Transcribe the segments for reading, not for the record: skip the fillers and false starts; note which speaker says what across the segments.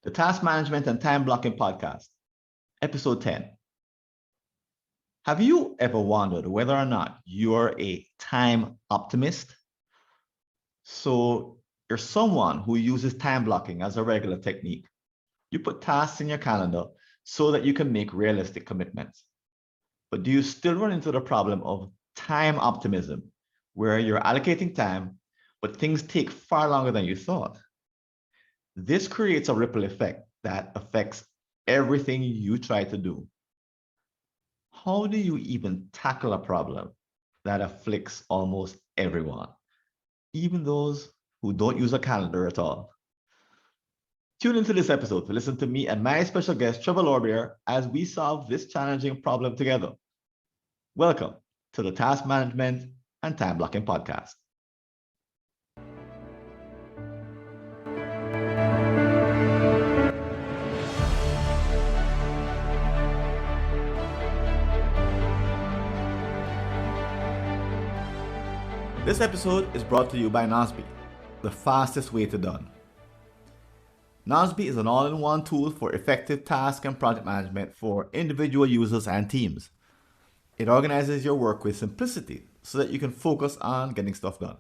Speaker 1: the Task Management and Time Blocking Podcast, Episode 10. Have you ever wondered whether or not you're a time optimist? So you're someone who uses time blocking as a regular technique. You put tasks in your calendar so that you can make realistic commitments. But do you still run into the problem of time optimism, where you're allocating time, but things take far longer than you thought? This creates a ripple effect that affects everything you try to do. How do you even tackle a problem that afflicts almost everyone, even those who don't use a calendar at all? Tune into this episode to listen to me and my special guest, Trevor Lohrbeer, as we solve this challenging problem together. Welcome to the Task Management and Time Blocking Podcast. This episode is brought to you by Nosby, the fastest way to done. Nosby is an all-in-one tool for effective task and project management for individual users and teams. It organizes your work with simplicity so that you can focus on getting stuff done.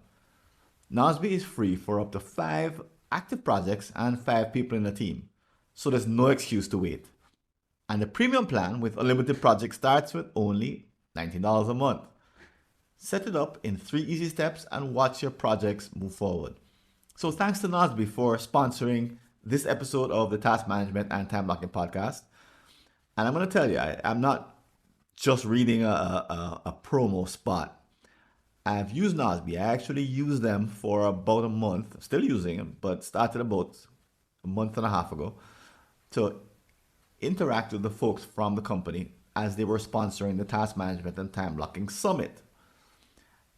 Speaker 1: Nosby is free for up to 5 active projects and 5 people in a team, so there's no excuse to wait. And the premium plan with unlimited projects starts with only $19 a month. Set it up in 3 easy steps and watch your projects move forward. So thanks to Nosby for sponsoring this episode of the Task Management and Time Blocking Podcast. And I'm going to tell you, I'm not just reading a promo spot. I've used Nosby. I actually used them for about a month. Still using them, but started about a month and a half ago to interact with the folks from the company as they were sponsoring the Task Management and Time Blocking Summit.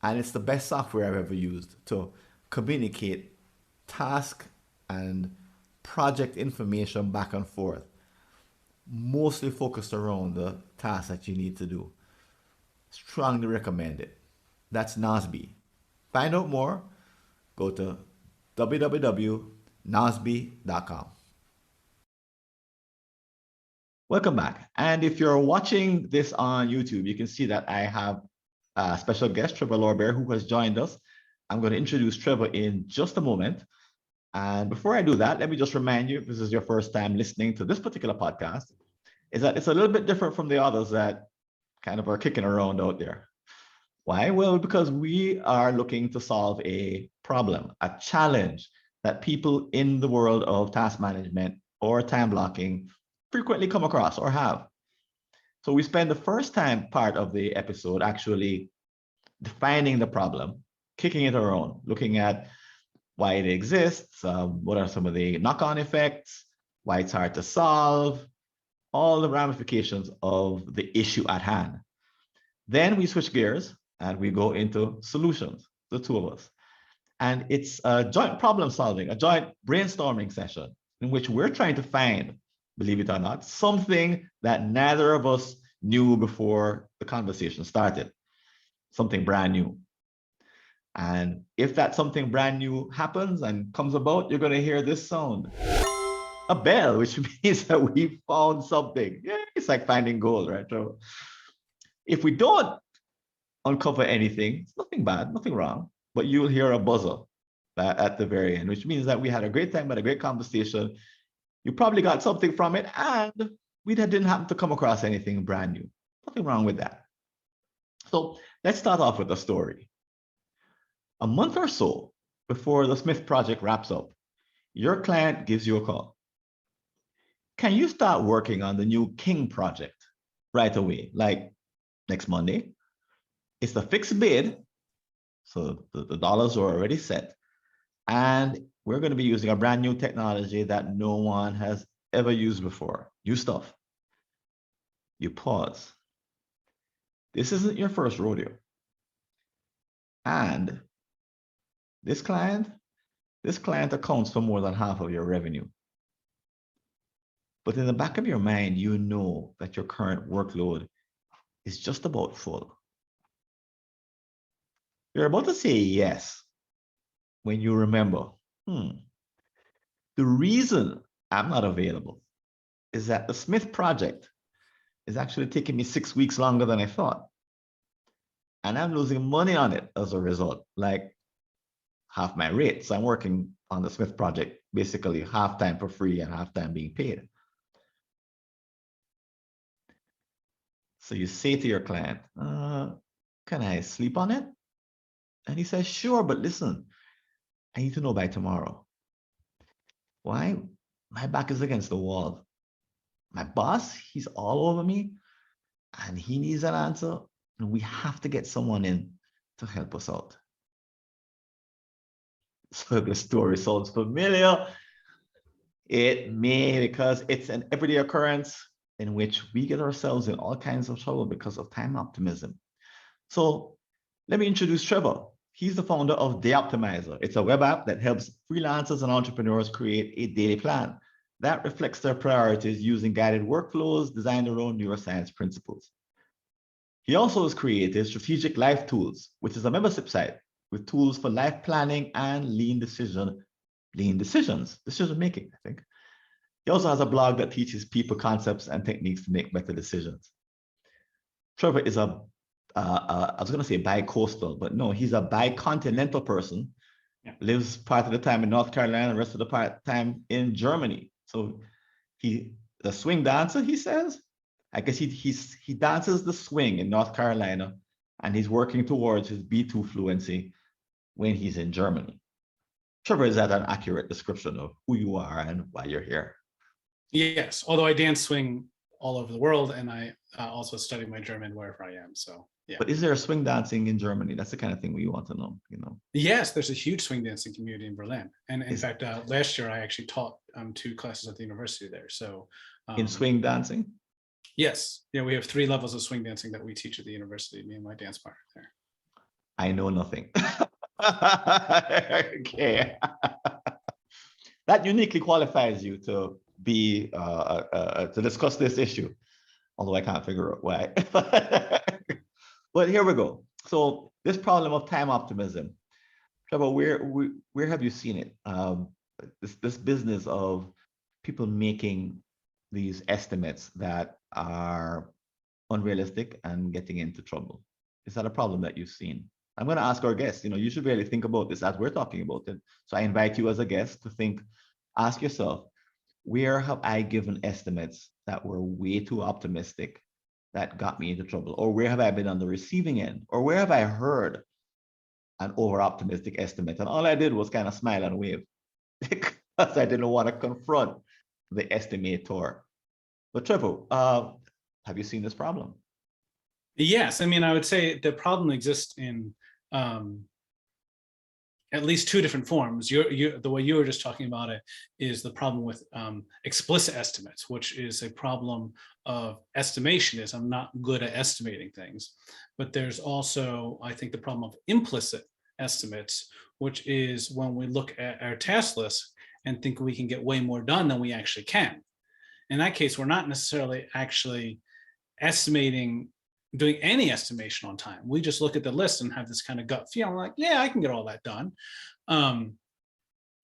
Speaker 1: And it's the best software I've ever used to communicate task and project information back and forth, mostly focused around the tasks that you need to do. Strongly recommend it. That's Nosby. Find out more, go to www.nosby.com. Welcome back. And if you're watching this on YouTube, you can see that I have a special guest, Trevor Lohrbeer, who has joined us. I'm going to introduce Trevor in just a moment. And before I do that, let me just remind you, if this is your first time listening to this particular podcast, is that it's a little bit different from the others that kind of are kicking around out there. Why? Well, because we are looking to solve a problem, a challenge that people in the world of task management or time blocking frequently come across or have. So we spend the first time part of the episode actually defining the problem, kicking it around, looking at why it exists, what are some of the knock-on effects, why it's hard to solve, all the ramifications of the issue at hand. Then we switch gears and we go into solutions, the two of us. And it's a joint problem solving, a joint brainstorming session in which we're trying to find, believe it or not, something that neither of us knew before the conversation started, something brand new. And if that something brand new happens and comes about, you're going to hear this sound, a bell, which means that we found something. Yeah, it's like finding gold, right? So if we don't uncover anything, it's nothing bad, nothing wrong, but you'll hear a buzzer at the very end, which means that we had a great time, had a great conversation. You probably got something from it, and we didn't happen to come across anything brand new. Nothing wrong with that. So let's start off with a story. A month or so before the Smith project wraps up, your client gives you a call. Can you start working on the new King project right away, like next Monday? It's the fixed bid, so the dollars are already set, and we're going to be using a brand new technology that no one has ever used before. New stuff. You pause. This isn't your first rodeo. And this client accounts for more than half of your revenue. But in the back of your mind, you know that your current workload is just about full. You're about to say yes when you remember, the reason I'm not available is that the Smith project is actually taking me 6 weeks longer than I thought. And I'm losing money on it as a result, like half my rate. So I'm working on the Smith project basically half time for free and half time being paid. So you say to your client, can I sleep on it? And he says, sure, but listen, I need to know by tomorrow. Why? My back is against the wall. My boss, he's all over me and he needs an answer. And we have to get someone in to help us out. So the story sounds familiar. It may, because it's an everyday occurrence in which we get ourselves in all kinds of trouble because of time optimism. So let me introduce Trevor. He's the founder of The Optimizer. It's a web app that helps freelancers and entrepreneurs create a daily plan that reflects their priorities using guided workflows designed around neuroscience principles. He also has created Strategic Life Tools, which is a membership site with tools for life planning and decision making, I think. He also has a blog that teaches people concepts and techniques to make better decisions. Trevor is I was going to say bi-coastal, but no, he's a bi-continental person. Yeah. Lives part of the time in North Carolina, the rest of the time in Germany. So the swing dancer, he says, I guess he dances the swing in North Carolina, and he's working towards his B2 fluency when he's in Germany. Trevor, is that an accurate description of who you are and why you're here?
Speaker 2: Yes, although I dance swing all over the world, and I also study my German wherever I am. So yeah.
Speaker 1: But is there a swing dancing in Germany? That's the kind of thing we want to know.
Speaker 2: Yes, there's a huge swing dancing community in Berlin, and in fact, last year I actually taught 2 classes at the university there. So
Speaker 1: in swing dancing.
Speaker 2: Yes, yeah, we have 3 levels of swing dancing that we teach at the university. Me and my dance partner there.
Speaker 1: I know nothing. Okay. That uniquely qualifies you to be to discuss this issue, although I can't figure out why. But here we go. So this problem of time optimism, Trevor, where have you seen it? This business of people making these estimates that are unrealistic and getting into trouble. Is that a problem that you've seen? I'm going to ask our guests, you should really think about this as we're talking about it. So I invite you as a guest to ask yourself, where have I given estimates that were way too optimistic that got me into trouble? Or where have I been on the receiving end? Or where have I heard an over-optimistic estimate? And all I did was kind of smile and wave because I didn't want to confront the estimator. But Trevor, have you seen this problem?
Speaker 2: Yes, I mean, I would say the problem exists in at least 2 different forms. The way you were just talking about it is the problem with explicit estimates, which is a problem of estimation. Is I'm not good at estimating things. But there's also, I think, the problem of implicit estimates, which is when we look at our task list and think we can get way more done than we actually can. In that case, we're not necessarily actually doing any estimation on time. We just look at the list and have this kind of gut feeling like, yeah, I can get all that done.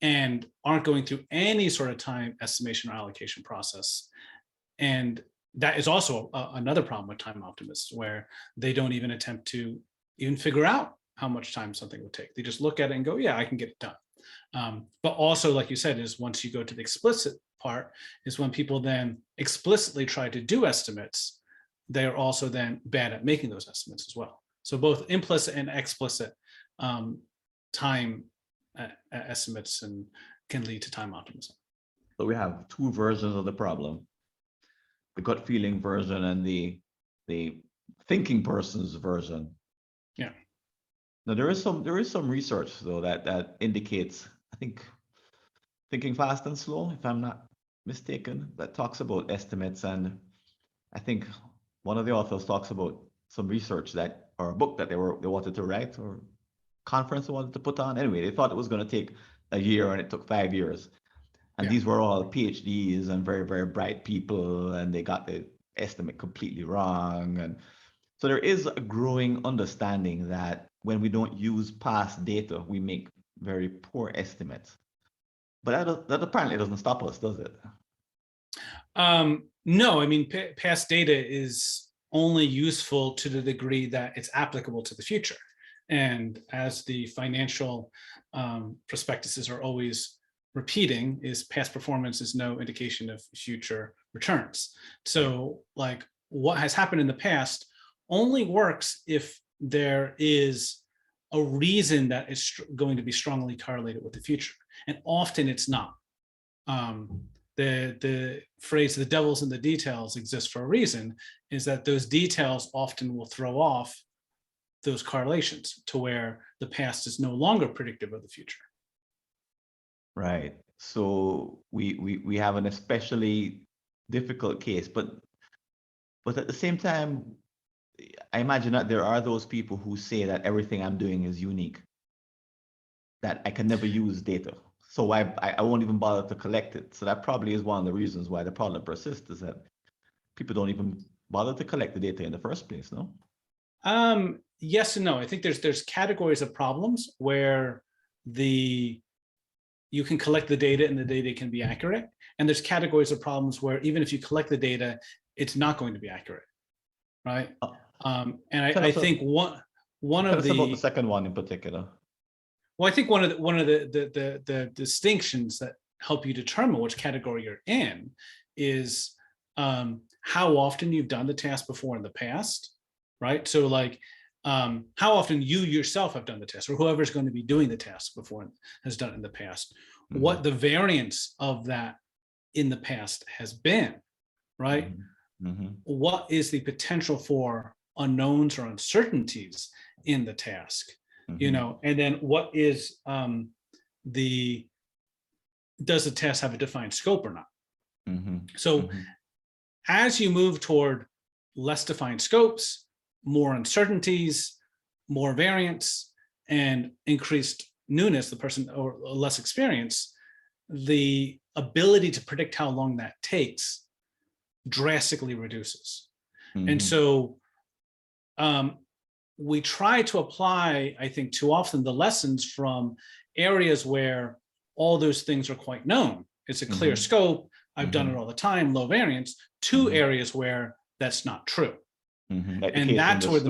Speaker 2: And aren't going through any sort of time estimation or allocation process. And that is also another problem with time optimists, where they don't even attempt to even figure out how much time something would take. They just look at it and go, yeah, I can get it done. But also, like you said, is once you go to the explicit part, is when people then explicitly try to do estimates, they are also then bad at making those estimates as well. So both implicit and explicit time estimates can lead to time optimism.
Speaker 1: So we have 2 versions of the problem: the gut feeling version and the thinking person's version.
Speaker 2: Yeah.
Speaker 1: Now there is some research though that indicates, I think, Thinking Fast and Slow, if I'm not mistaken, that talks about estimates, and I think one of the authors talks about some research or a book that they wanted to write, or conference they wanted to put on. Anyway, they thought it was going to take a year and it took 5 years. And These were all PhDs and very, very bright people, and they got the estimate completely wrong. And so there is a growing understanding that when we don't use past data, we make very poor estimates. But that apparently doesn't stop us, does it?
Speaker 2: No, I mean, past data is only useful to the degree that it's applicable to the future. And as the financial prospectuses are always repeating, is past performance is no indication of future returns. So like what has happened in the past only works if there is a reason that is going to be strongly correlated with the future. And often it's not. The phrase "the devil's in the details" exists for a reason, is that those details often will throw off those correlations to where the past is no longer predictive of the future.
Speaker 1: Right. So we have an especially difficult case, but at the same time, I imagine that there are those people who say that everything I'm doing is unique, that I can never use data. So I won't even bother to collect it. So that probably is one of the reasons why the problem persists, is that people don't even bother to collect the data in the first place, no?
Speaker 2: Yes and no. I think there's categories of problems where you can collect the data and the data can be accurate. And there's categories of problems where even if you collect the data, it's not going to be accurate, right? And I think one of the
Speaker 1: about the second one in particular.
Speaker 2: Well, I think one of the distinctions that help you determine which category you're in is how often you've done the task before in the past, right? So like how often you yourself have done the task, or whoever's going to be doing the task before has done it in the past, mm-hmm. what the variance of that in the past has been, right? Mm-hmm. What is the potential for unknowns or uncertainties in the task? Mm-hmm. You know, and then what is does the task have a defined scope or not? Mm-hmm. So mm-hmm. as you move toward less defined scopes, more uncertainties, more variance, and increased newness, the person or less experience, the ability to predict how long that takes drastically reduces. Mm-hmm. And so we try to apply, I think, too often the lessons from areas where all those things are quite known. It's a clear mm-hmm. scope. I've mm-hmm. done it all the time, low variance, to mm-hmm. areas where that's not true.
Speaker 1: Mm-hmm. Like and that's where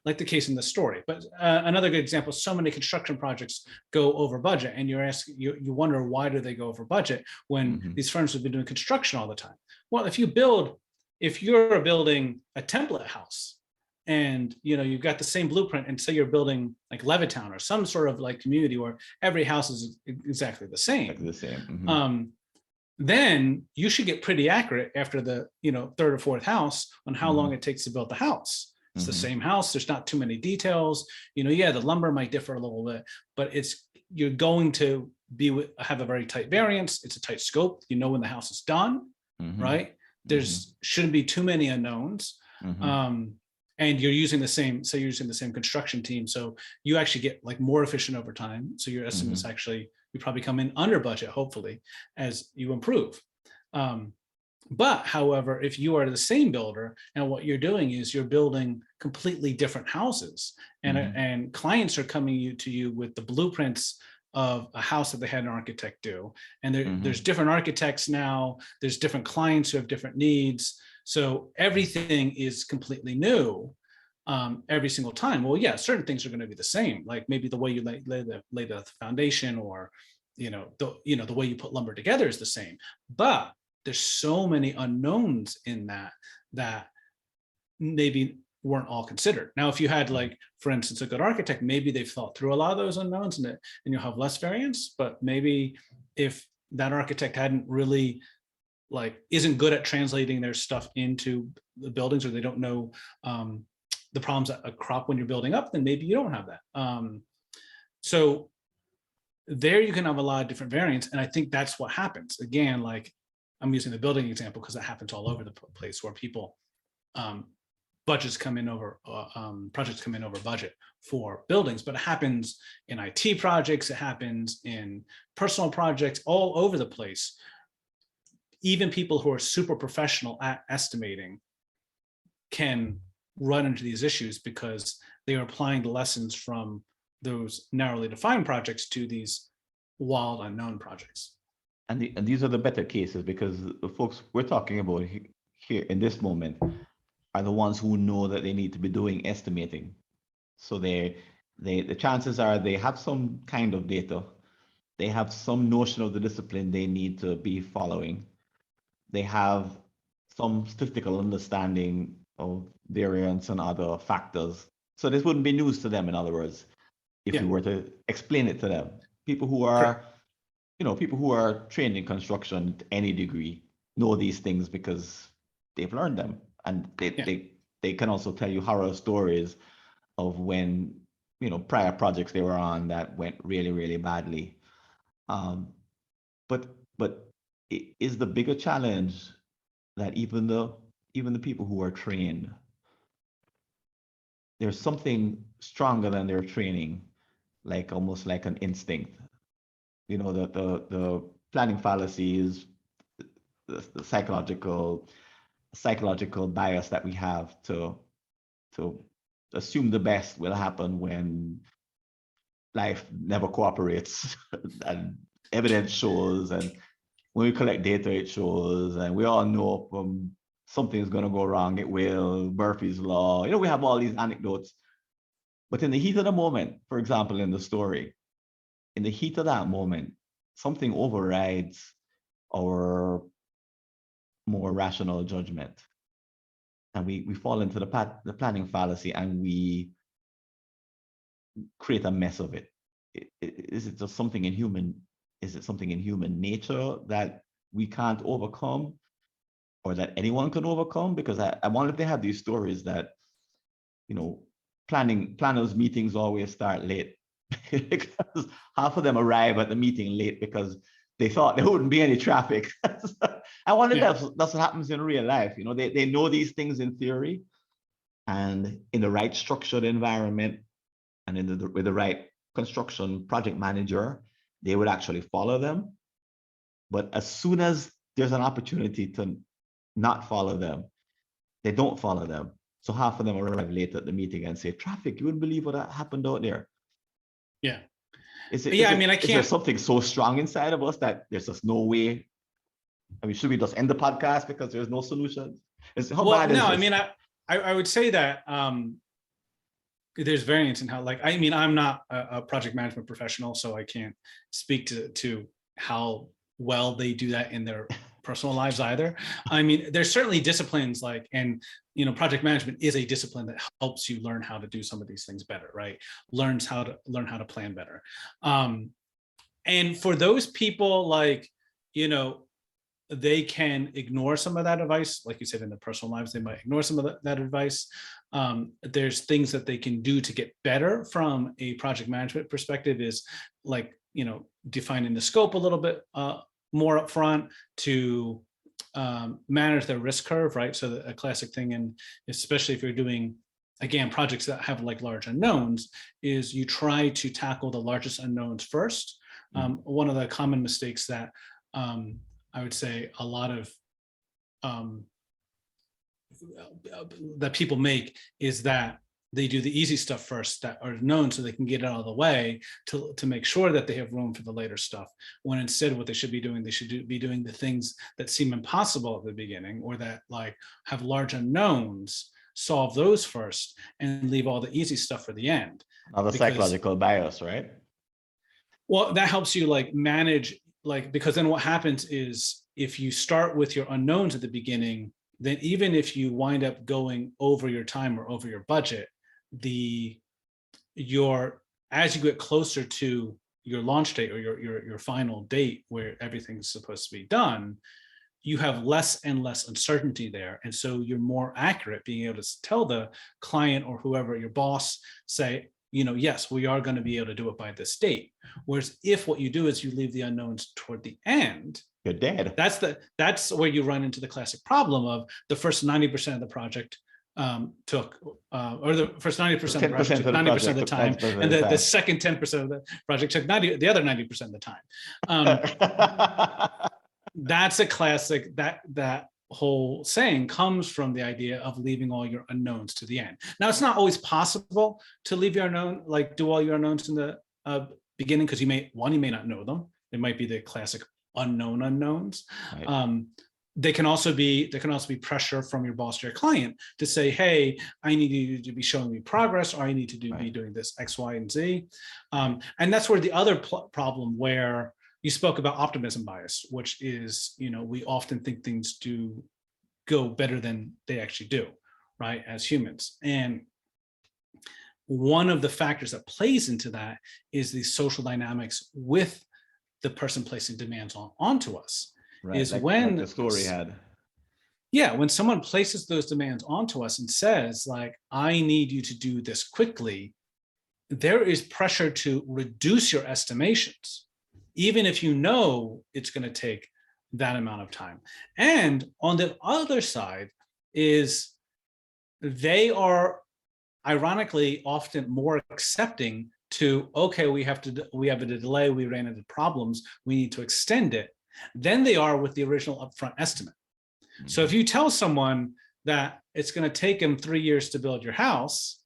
Speaker 2: like the case in the story. But another good example, so many construction projects go over budget, and you wonder, why do they go over budget when mm-hmm. these firms have been doing construction all the time? Well, if you're building a template house, and you've got the same blueprint, and say you're building like Levittown or some sort of like community where every house is exactly the same. Exactly the same. Mm-hmm. Then you should get pretty accurate after the third or fourth house on how mm-hmm. long it takes to build the house. It's mm-hmm. the same house. There's not too many details. Yeah, the lumber might differ a little bit, but you're going to have a very tight variance. It's a tight scope. When the house is done, mm-hmm. right? There's shouldn't be too many unknowns. Mm-hmm. And you're using the same construction team, so you actually get like more efficient over time. So your estimates mm-hmm. actually, you probably come in under budget, hopefully, as you improve. But however, if you are the same builder and what you're doing is you're building completely different houses, and mm-hmm. and clients are coming to you with the blueprints of a house that they had an architect do, and mm-hmm. there's different architects now. There's different clients who have different needs. So everything is completely new every single time. Well, yeah, certain things are going to be the same, like maybe the way you lay the foundation, or the way you put lumber together is the same. But there's so many unknowns in that maybe weren't all considered. Now, if you had, like, for instance, a good architect, maybe they've thought through a lot of those unknowns, and you'll have less variance. But maybe if that architect hadn't really isn't good at translating their stuff into the buildings, or they don't know the problems that crop when you're building up, then maybe you don't have that. So there you can have a lot of different variants. And I think that's what happens. Again, like I'm using the building example because that happens all over the place, where people, projects come in over budget for buildings, but it happens in IT projects. It happens in personal projects, all over the place. Even people who are super professional at estimating can run into these issues because they are applying the lessons from those narrowly defined projects to these wild unknown projects.
Speaker 1: and these are the better cases, because the folks we're talking about here in this moment are the ones who know that they need to be doing estimating. So the chances are they have some kind of data, they have some notion of the discipline they need to be following, they have some statistical understanding of variance and other factors. So this wouldn't be news to them, in other words, if
Speaker 2: Yeah.
Speaker 1: we were to explain it to them. People who
Speaker 2: Correct.
Speaker 1: are, people who are trained in construction to any degree know these things because they've learned them, and they can also tell you horror stories of when prior projects they were on that went really, really badly. But it is the bigger challenge that even the people who are trained, there's something stronger than their training, like almost like an instinct. The planning fallacy is the psychological bias that we have to assume the best will happen when life never cooperates and evidence shows, and when we collect data it shows, and we all know from something's going to go wrong, it will, Murphy's law, we have all these anecdotes. But in the heat of the moment, for example, in the story, in the heat of that moment, something overrides our more rational judgment, and we fall into the planning fallacy, and we create a mess of it. Is it just something in human? Is it something in human nature that we can't overcome, or that anyone can overcome? Because I wanted to have these stories that, planners meetings always start late because half of them arrive at the meeting late because they thought there wouldn't be any traffic. I wonder if that's what happens in real life. They know these things in theory, and in the right structured environment, and with the right construction project manager, they would actually follow them. But as soon as there's an opportunity to not follow them, they don't follow them. So half of them arrive late at the meeting and say, traffic, you wouldn't believe what happened out there.
Speaker 2: Yeah.
Speaker 1: Is
Speaker 2: I
Speaker 1: there something so strong inside of us that there's just no way? I mean, should we just end the podcast because there's no solution? How bad is this?
Speaker 2: I would say that there's variance in how, I'm not a project management professional, so I can't speak to how well they do that in their personal lives either. There's certainly disciplines project management is a discipline that helps you learn how to do some of these things better, right? Learn how to plan better. And for those people, they can ignore some of that advice. Like you said, in their personal lives, they might ignore some of that advice. There's things that they can do to get better from a project management perspective, is defining the scope a little bit more upfront, to manage their risk curve, right? So a classic thing, and especially if you're doing, again, projects that have large unknowns, is you try to tackle the largest unknowns first. One of the common mistakes that I would say a lot of that people make is that they do the easy stuff first that are known, so they can get it out of the way to make sure that they have room for the later stuff. When instead what they should be doing, be doing the things that seem impossible at the beginning, or that have large unknowns, solve those first and leave all the easy stuff for the end.
Speaker 1: Another psychological bias, right?
Speaker 2: Well, that helps you manage, because then what happens is, if you start with your unknowns at the beginning, then even if you wind up going over your time or over your budget, as you get closer to your launch date, or your final date where everything's supposed to be done, you have less and less uncertainty there. And so you're more accurate, being able to tell the client or whoever, your boss, say, yes, we are going to be able to do it by this date. Whereas if what you do is you leave the unknowns toward the end,
Speaker 1: you're dead.
Speaker 2: That's where you run into the classic problem of the first 90% of the project took, or the first 90% of the project took 90% of the time, and the second 10% of the project took the other 90% of the time. That's a classic. That whole saying comes from the idea of leaving all your unknowns to the end. Now, it's not always possible to leave your unknown, do all your unknowns in the beginning, because you may not know them. It might be the classic unknown unknowns.
Speaker 1: Right.
Speaker 2: They can also be pressure from your boss or your client to say, hey, I need you to be showing me progress, or I need to be doing this X, Y, and Z. And that's where the other problem, where you spoke about optimism bias, which is, we often think things do go better than they actually do, right, as humans. And one of the factors that plays into that is the social dynamics with the person placing demands onto us.
Speaker 1: Right.
Speaker 2: Is
Speaker 1: like
Speaker 2: when
Speaker 1: the story had.
Speaker 2: Yeah, when someone places those demands onto us and says, like, I need you to do this quickly, there is pressure to reduce your estimations, even if you know it's going to take that amount of time. And on the other side is they are ironically often more accepting to, okay, we have a delay, we ran into problems, we need to extend it, than they are with the original upfront estimate. So if you tell someone that it's going to take them 3 years to build your house,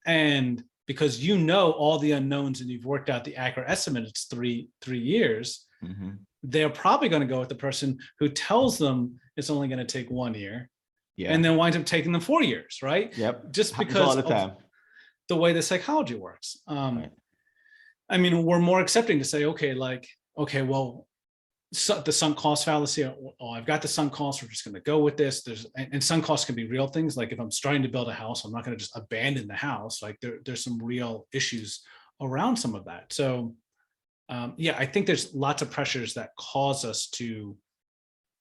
Speaker 2: and because you know all the unknowns and you've worked out the accurate estimate, it's three years, they're probably going to go with the person who tells them it's only going to take 1 year, and then winds up taking them 4 years, right?
Speaker 1: Yep.
Speaker 2: Just
Speaker 1: Happens
Speaker 2: because
Speaker 1: all the time.
Speaker 2: of the way the psychology works.
Speaker 1: Right.
Speaker 2: I mean, we're more accepting to say, okay, well, the sunk cost fallacy. Oh, I've got the sunk cost. We're just going to go with this. And sunk costs can be real things. Like if I'm starting to build a house, I'm not going to just abandon the house. Like there's some real issues around some of that. So I think there's lots of pressures that cause us to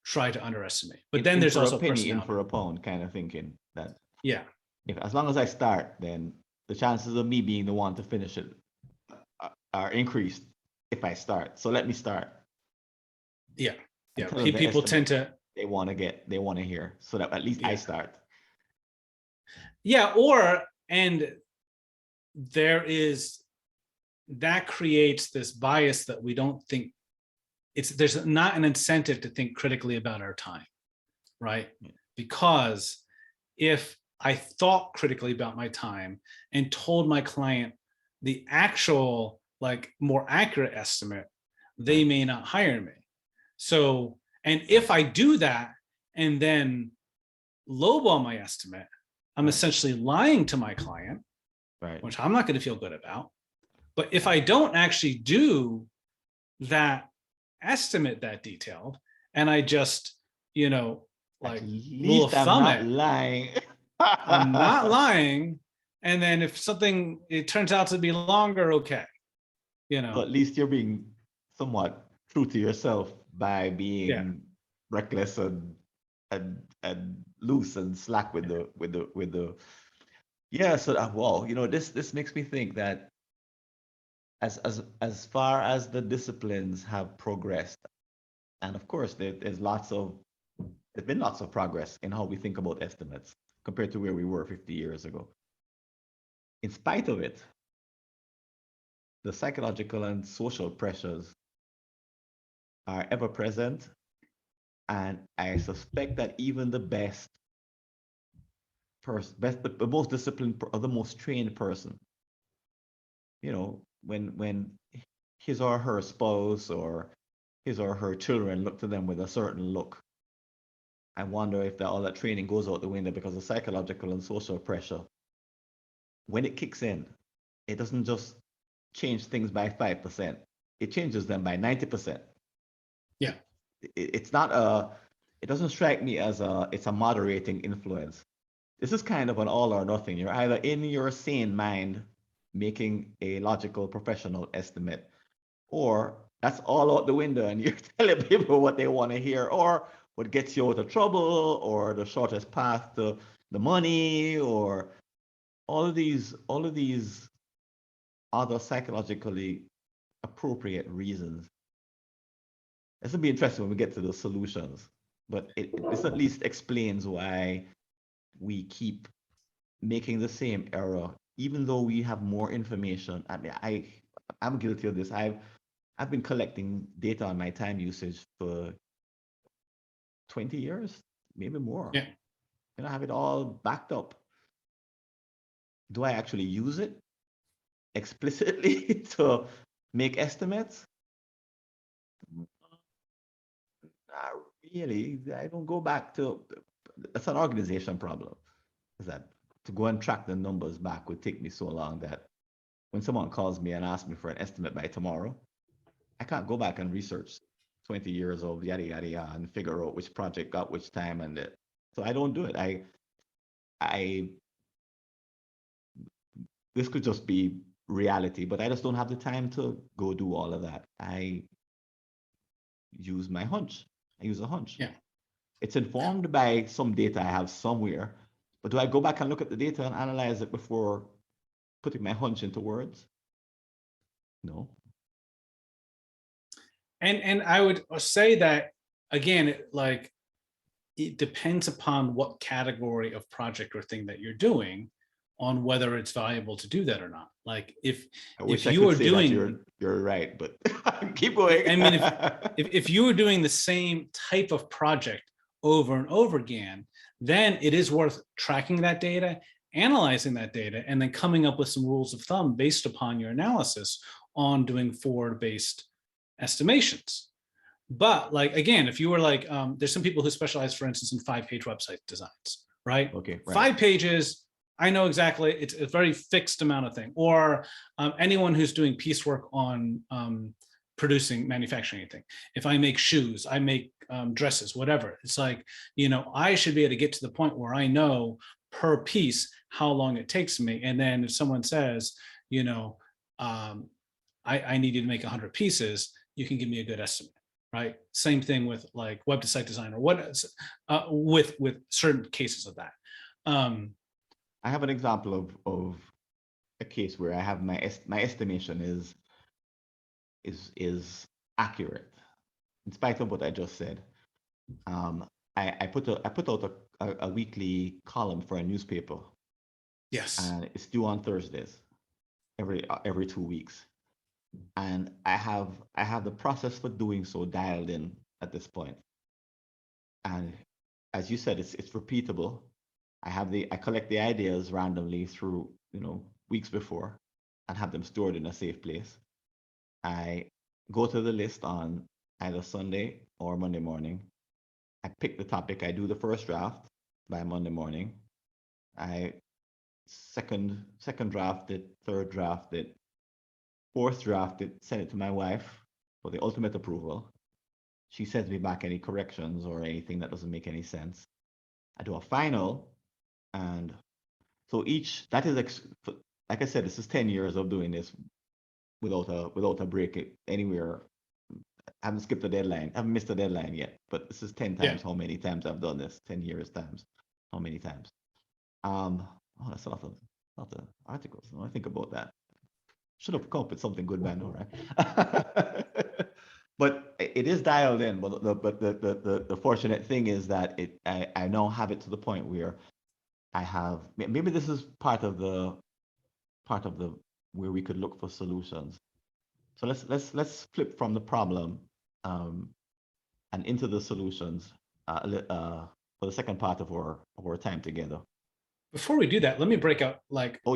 Speaker 2: try to underestimate. But then there's also
Speaker 1: a penny,
Speaker 2: personality.
Speaker 1: in for a pound kind of thinking that.
Speaker 2: Yeah.
Speaker 1: If as long as I start, then the chances of me being the one to finish it are increased if I start. So let me start.
Speaker 2: Yeah. People tend to.
Speaker 1: They want to hear, so that at least I start.
Speaker 2: Yeah. And that creates this bias that we don't think there's not an incentive to think critically about our time, right? Because if I thought critically about my time and told my client the actual, like, more accurate estimate, they may not hire me. So, and if I do that and then lowball my estimate, I'm essentially lying to my client, which I'm not going to feel good about. But if I don't actually do that estimate that detailed, and I just, like, rule of thumb it,
Speaker 1: lying.
Speaker 2: I'm not lying. And then if it turns out to be longer, okay.
Speaker 1: So at least you're being somewhat true to yourself by being reckless and loose and slack with the. So wow, this makes me think that as far as the disciplines have progressed, and of course there's been lots of progress in how we think about estimates compared to where we were 50 years ago. In spite of it, the psychological and social pressures are ever present, and I suspect that even the the most disciplined or the most trained person, when his or her spouse or his or her children look to them with a certain look, I wonder if all that training goes out the window because of psychological and social pressure. When it kicks in, it doesn't just change things by 5%. It changes them by 90%.
Speaker 2: Yeah.
Speaker 1: It's not it doesn't strike me as it's a moderating influence. This is kind of an all or nothing. You're either in your sane mind making a logical professional estimate, or that's all out the window and you're telling people what they want to hear, or what gets you out of trouble, or the shortest path to the money, or all of these other psychologically appropriate reasons. This will be interesting when we get to the solutions, but this at least explains why we keep making the same error, even though we have more information. I mean, I'm guilty of this. I've been collecting data on my time usage for 20 years, maybe more.
Speaker 2: Yeah.
Speaker 1: I have it all backed up. Do I actually use it explicitly to make estimates? Not really. I don't go back to, that's an organization problem. Is that to go and track the numbers back would take me so long that when someone calls me and asks me for an estimate by tomorrow, I can't go back and research 20 years of yada yada yada and figure out which project got which time and it. So I don't do it. I this could just be reality, but I just don't have the time to go do all of that. I use my hunch. I use a hunch.
Speaker 2: Yeah.
Speaker 1: It's informed by some data I have somewhere, but do I go back and look at the data and analyze it before putting my hunch into words? No.
Speaker 2: And I would say that again, it depends upon what category of project or thing that you're doing on whether it's valuable to do that or not. Like if you are doing,
Speaker 1: you're right, but keep going.
Speaker 2: I mean, if you were doing the same type of project over and over again, then it is worth tracking that data, analyzing that data, and then coming up with some rules of thumb based upon your analysis on doing forward-based estimations. But like, again, if you were like, there's some people who specialize, for instance, in 5-page website designs, right?
Speaker 1: Okay. Right.
Speaker 2: 5 pages, I know exactly, it's a very fixed amount of thing. Or anyone who's doing piecework on manufacturing anything. If I make shoes, I make dresses, whatever. It's like, I should be able to get to the point where I know per piece how long it takes me. And then if someone says, I need you to make 100 pieces, you can give me a good estimate, right? Same thing with like web to site design or with certain cases of that.
Speaker 1: I have an example of a case where I have my estimation is accurate in spite of what I just said. I put out a weekly column for a newspaper.
Speaker 2: Yes.
Speaker 1: And it's due on Thursdays, every 2 weeks. And I have the process for doing so dialed in at this point. And as you said, it's repeatable. I collect the ideas randomly through weeks before and have them stored in a safe place. I go to the list on either Sunday or Monday morning. I pick the topic. I do the first draft by Monday morning. I second draft it, third draft it, fourth draft it, send it to my wife for the ultimate approval. She sends me back any corrections or anything that doesn't make any sense. I do a final, and so that is like I said, this is 10 years of doing this without a break anywhere. I haven't skipped a deadline. I haven't missed a deadline yet, but this is 10 times how many times I've done this. 10 years times how many times. That's a lot of articles. When I think about that, should have come up with something good by now, right? But it is dialed in. But the fortunate thing is that I now have it to the point where I have, maybe this is part of the where we could look for solutions. So let's flip from the problem and into the solutions for the second part of our time together.
Speaker 2: Before we do that, let me break out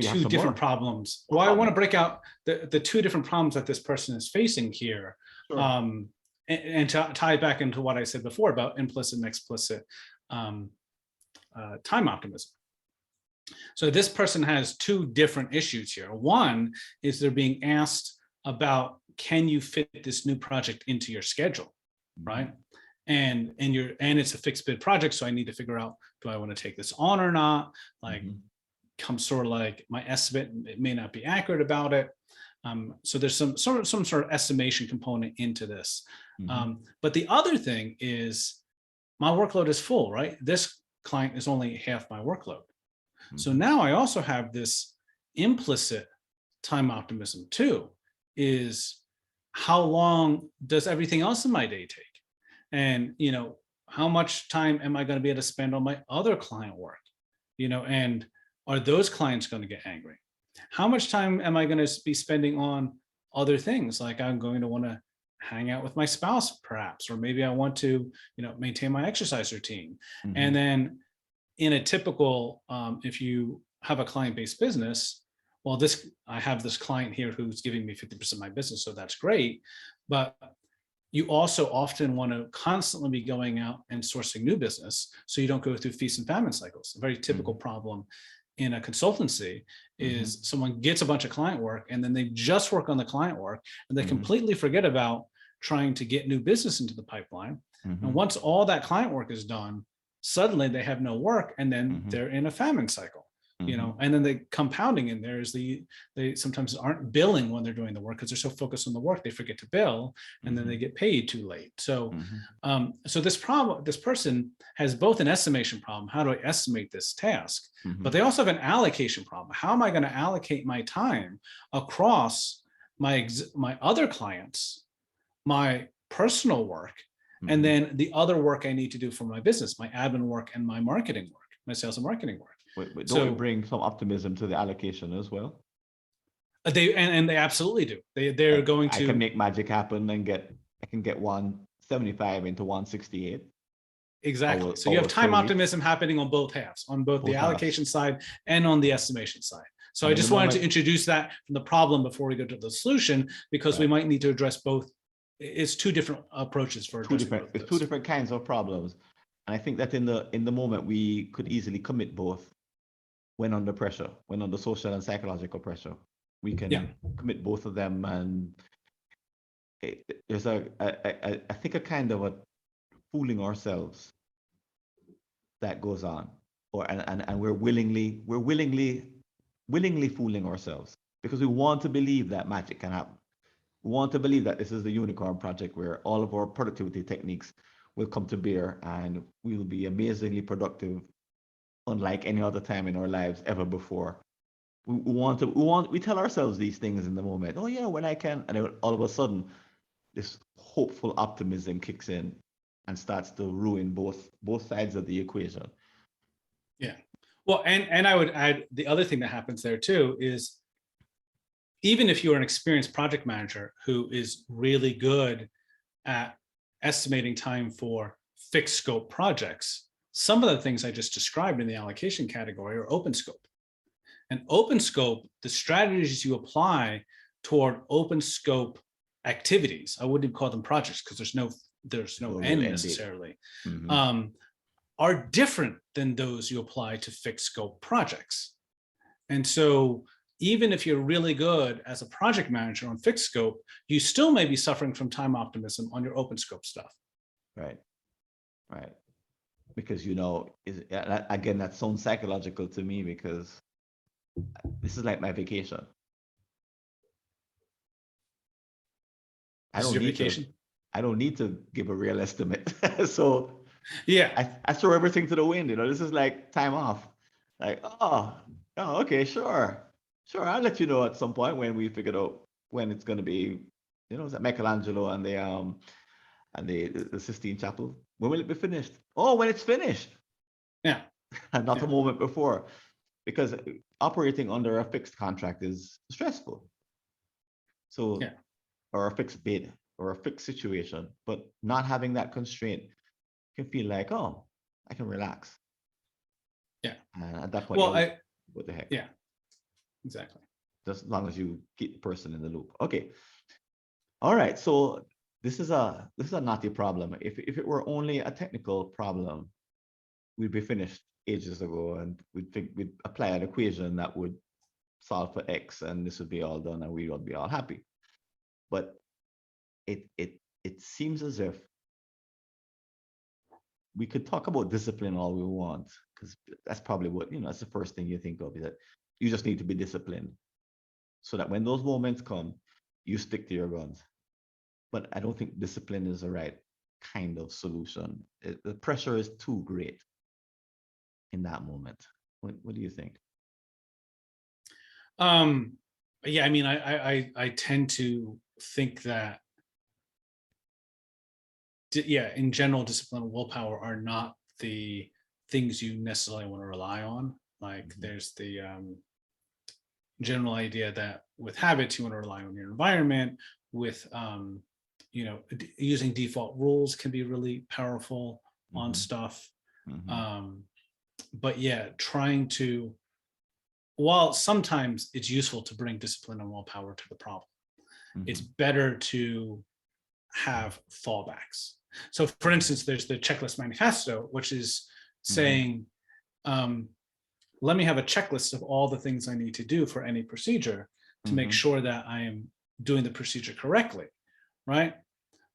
Speaker 2: two different problems. Well, I want to break out the two different problems that this person is facing here. Sure. And to tie back into what I said before about implicit and explicit time optimism. So this person has two different issues here. One is they're being asked about, can you fit this new project into your schedule, right? And it's a fixed bid project, so I need to figure out, do I want to take this on or not? Like, comes sort of like my estimate, it may not be accurate about it. So there's some sort of estimation component into this. But the other thing is my workload is full, right? This client is only half my workload. So now I also have this implicit time optimism too, is how long does everything else in my day take? And, how much time am I going to be able to spend on my other client work? And are those clients going to get angry? How much time am I going to be spending on other things? Like I'm going to want to hang out with my spouse perhaps, or maybe I want to, maintain my exercise routine. And then in a typical, if you have a client-based business, well, I have this client here who's giving me 50% of my business, so that's great. But you also often want to constantly be going out and sourcing new business so you don't go through feast and famine cycles. A very typical problem in a consultancy is someone gets a bunch of client work and then they just work on the client work and they completely forget about trying to get new business into the pipeline. And once all that client work is done, suddenly they have no work and then they're in a famine cycle. You know, and then the compounding in there is they sometimes aren't billing when they're doing the work because they're so focused on the work they forget to bill, and then they get paid too late. So, so this person has both an estimation problem. How do I estimate this task? But they also have an allocation problem. How am I going to allocate my time across my other clients, my personal work, and then the other work I need to do for my business, my admin work and my marketing work, my sales and marketing work.
Speaker 1: But don't we bring some optimism to the allocation as well?
Speaker 2: They absolutely do. They're going to.
Speaker 1: I can make magic happen and I can get 175 into 168.
Speaker 2: Exactly. So you have time optimism happening on both halves, on both the allocation side and on the estimation side. So I just wanted to introduce that from the problem before we go to the solution, because we might need to address both. It's two different approaches for
Speaker 1: two different kinds of problems. And I think that in the moment we could easily commit both. When under pressure, when under social and psychological pressure, we can commit both of them. And there's I think a kind of a fooling ourselves that goes on, and we're willingly fooling ourselves because we want to believe that magic can happen. We want to believe that this is the unicorn project where all of our productivity techniques will come to bear and we will be amazingly productive, unlike any other time in our lives ever before. We tell ourselves these things in the moment. Oh yeah, when I can, and then all of a sudden, this hopeful optimism kicks in and starts to ruin both sides of the equation.
Speaker 2: Yeah. Well, and I would add the other thing that happens there too is even if you're an experienced project manager who is really good at estimating time for fixed scope projects, some of the things I just described in the allocation category are open scope. And open scope, the strategies you apply toward open scope activities, I wouldn't call them projects because there's no end necessarily, are different than those you apply to fixed scope projects. And so even if you're really good as a project manager on fixed scope, you still may be suffering from time optimism on your open scope stuff.
Speaker 1: Right. Because, again, that sounds psychological to me because this is like my vacation. I don't need to give a real estimate. So yeah, I throw everything to the wind. This is like time off. Like, oh, okay, sure. I'll let you know at some point when we figure out when it's going to be. Is that Michelangelo and the Sistine Chapel? When will it be finished? Oh, when it's finished.
Speaker 2: Yeah.
Speaker 1: Not a moment before, because operating under a fixed contract is stressful. So, or a fixed bid or a fixed situation, but not having that constraint can feel like, oh, I can relax.
Speaker 2: Yeah.
Speaker 1: And at that point, what the heck?
Speaker 2: Yeah, exactly.
Speaker 1: Just as long as you keep the person in the loop. Okay. All right. So this is a knotty problem. If it were only a technical problem, we'd be finished ages ago, and we'd apply an equation that would solve for X, and this would be all done, and we would be all happy. But it seems as if we could talk about discipline all we want, because that's probably what that's the first thing you think of, is that you just need to be disciplined, so that when those moments come, you stick to your guns. But I don't think discipline is the right kind of solution. The pressure is too great in that moment. What do you think?
Speaker 2: Yeah, I mean, I tend to think that, in general, discipline and willpower are not the things you necessarily want to rely on. Like there's the general idea that with habits, you want to rely on your environment. With using default rules can be really powerful on stuff. But yeah, while sometimes it's useful to bring discipline and willpower to the problem, it's better to have fallbacks. So for instance, there's the checklist manifesto, which is saying, let me have a checklist of all the things I need to do for any procedure to make sure that I am doing the procedure correctly, right?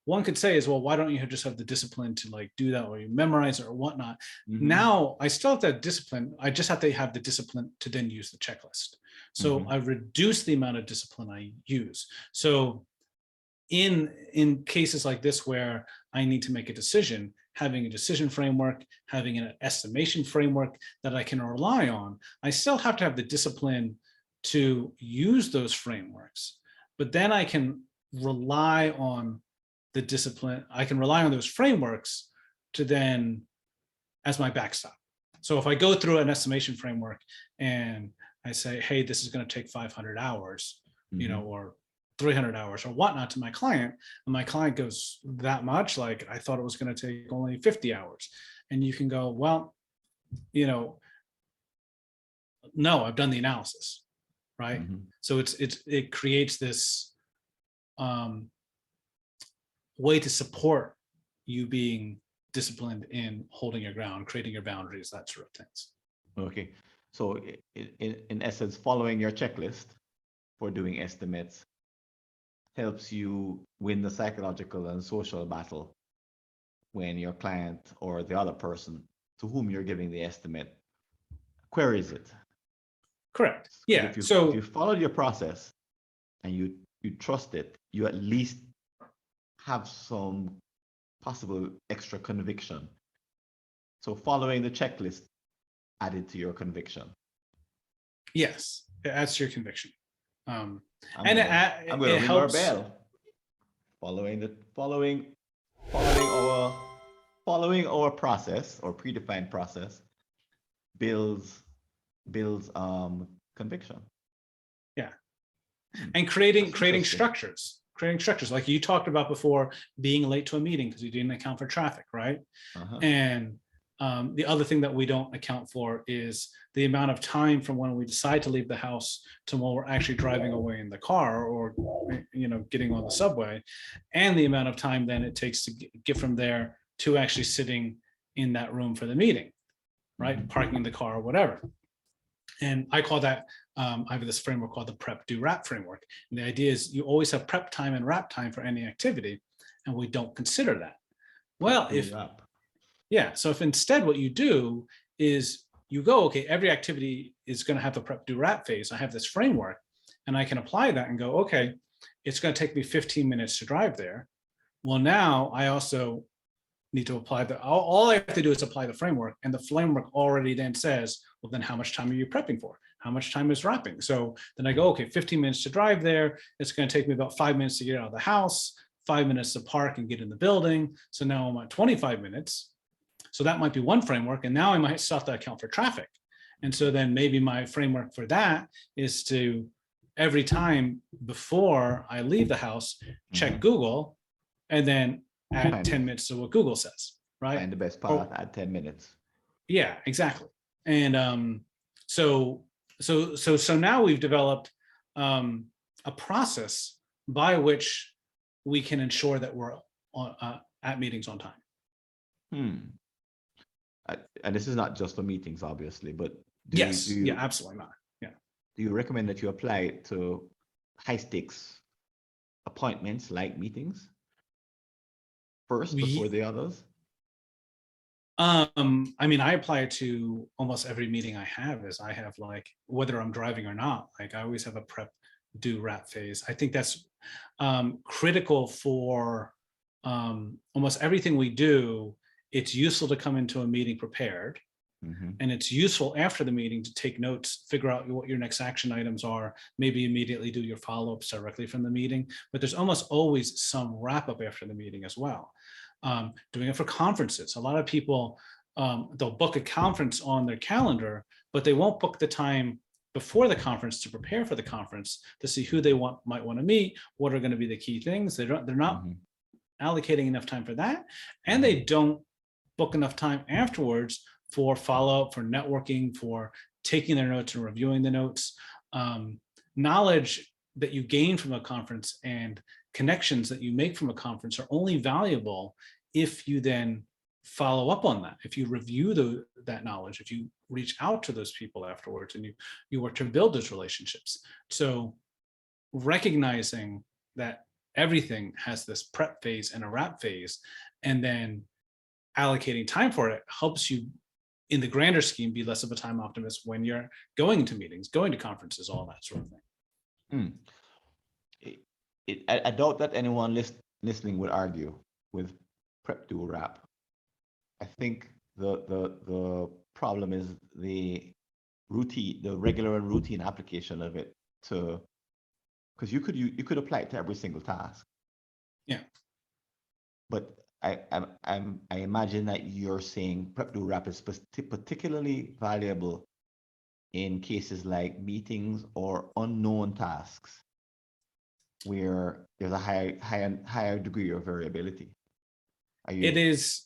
Speaker 2: One could say is, well, why don't you just have the discipline to like do that, or you memorize it or whatnot? Now I still have that discipline. I just have to have the discipline to then use the checklist. So I reduce the amount of discipline I use. So in cases like this, where I need to make a decision, having a decision framework, having an estimation framework that I can rely on, I still have to have the discipline to use those frameworks, but then I can rely on the discipline. I can rely on those frameworks to then as my backstop. So if I go through an estimation framework and I say, hey, this is going to take 500 hours, you know, or 300 hours or whatnot to my client, and my client goes, that much? Like, I thought it was going to take only 50 hours. And you can go, well, you know, no, I've done the analysis, right? So it creates this way to support you being disciplined in holding your ground, creating your boundaries, that sort of things.
Speaker 1: Okay, so in essence, following your checklist for doing estimates helps you win the psychological and social battle when your client or the other person to whom you're giving the estimate queries it.
Speaker 2: Correct. Yeah.
Speaker 1: If you followed your process and you trust it, you at least have some possible extra conviction. So following the checklist added to your conviction.
Speaker 2: Yes, it adds to your conviction.
Speaker 1: I'm going to ring our bell. Following our process or predefined process builds conviction.
Speaker 2: Yeah. And creating structures like you talked about before, being late to a meeting because you didn't account for traffic, right? And the other thing that we don't account for is the amount of time from when we decide to leave the house to when we're actually driving away in the car or, you know, getting on the subway, and the amount of time then it takes to get from there to actually sitting in that room for the meeting, right? Parking the car or whatever. And I call that, I have this framework called the prep, do, wrap framework. And the idea is you always have prep time and wrap time for any activity, and we don't consider that. Well, so if instead what you do is you go, okay, every activity is going to have a prep, do, wrap phase. I have this framework and I can apply that and go, okay, it's going to take me 15 minutes to drive there. Well, now I also need to apply all I have to do is apply the framework, and the framework already then says, well, then how much time are you prepping for? How much time is wrapping? So then I go, okay, 15 minutes to drive there. It's going to take me about 5 minutes to get out of the house, 5 minutes to park and get in the building. So now I'm at 25 minutes. So that might be one framework. And now I might still have to account for traffic. And so then maybe my framework for that is to, every time before I leave the house, check Google, and then add 10 minutes to what Google says, right?
Speaker 1: And the best path, add 10 minutes.
Speaker 2: Yeah, exactly. And so now we've developed a process by which we can ensure that we're at meetings on time.
Speaker 1: And this is not just for meetings, obviously, but
Speaker 2: yeah, absolutely not. Yeah.
Speaker 1: Do you recommend that you apply it to high stakes appointments like meetings first before the others?
Speaker 2: I mean, I apply it to almost every meeting I have. Is I have, like, whether I'm driving or not, like I always have a prep, do, wrap phase. I think that's critical for almost everything we do. It's useful to come into a meeting prepared, and it's useful after the meeting to take notes, figure out what your next action items are, maybe immediately do your follow-ups directly from the meeting. But there's almost always some wrap-up after the meeting as well. Doing it for conferences. A lot of people, they'll book a conference on their calendar, but they won't book the time before the conference to prepare for the conference, to see who they might want to meet, what are going to be the key things. They're not allocating enough time for that, and they don't book enough time afterwards for follow-up, for networking, for taking their notes and reviewing the notes. Knowledge that you gain from a conference and connections that you make from a conference are only valuable if you then follow up on that, if you review that knowledge, if you reach out to those people afterwards, and you work to build those relationships. So recognizing that everything has this prep phase and a wrap phase, and then allocating time for it helps you in the grander scheme be less of a time optimist when you're going to meetings, going to conferences, all that sort of thing.
Speaker 1: I doubt that anyone listening would argue with prep to wrap. I think the problem is the regular and routine application of it, because you could apply it to every single task.
Speaker 2: Yeah.
Speaker 1: But I imagine that you're saying prep to wrap is particularly valuable in cases like meetings or unknown tasks where there's a higher degree of variability.
Speaker 2: It is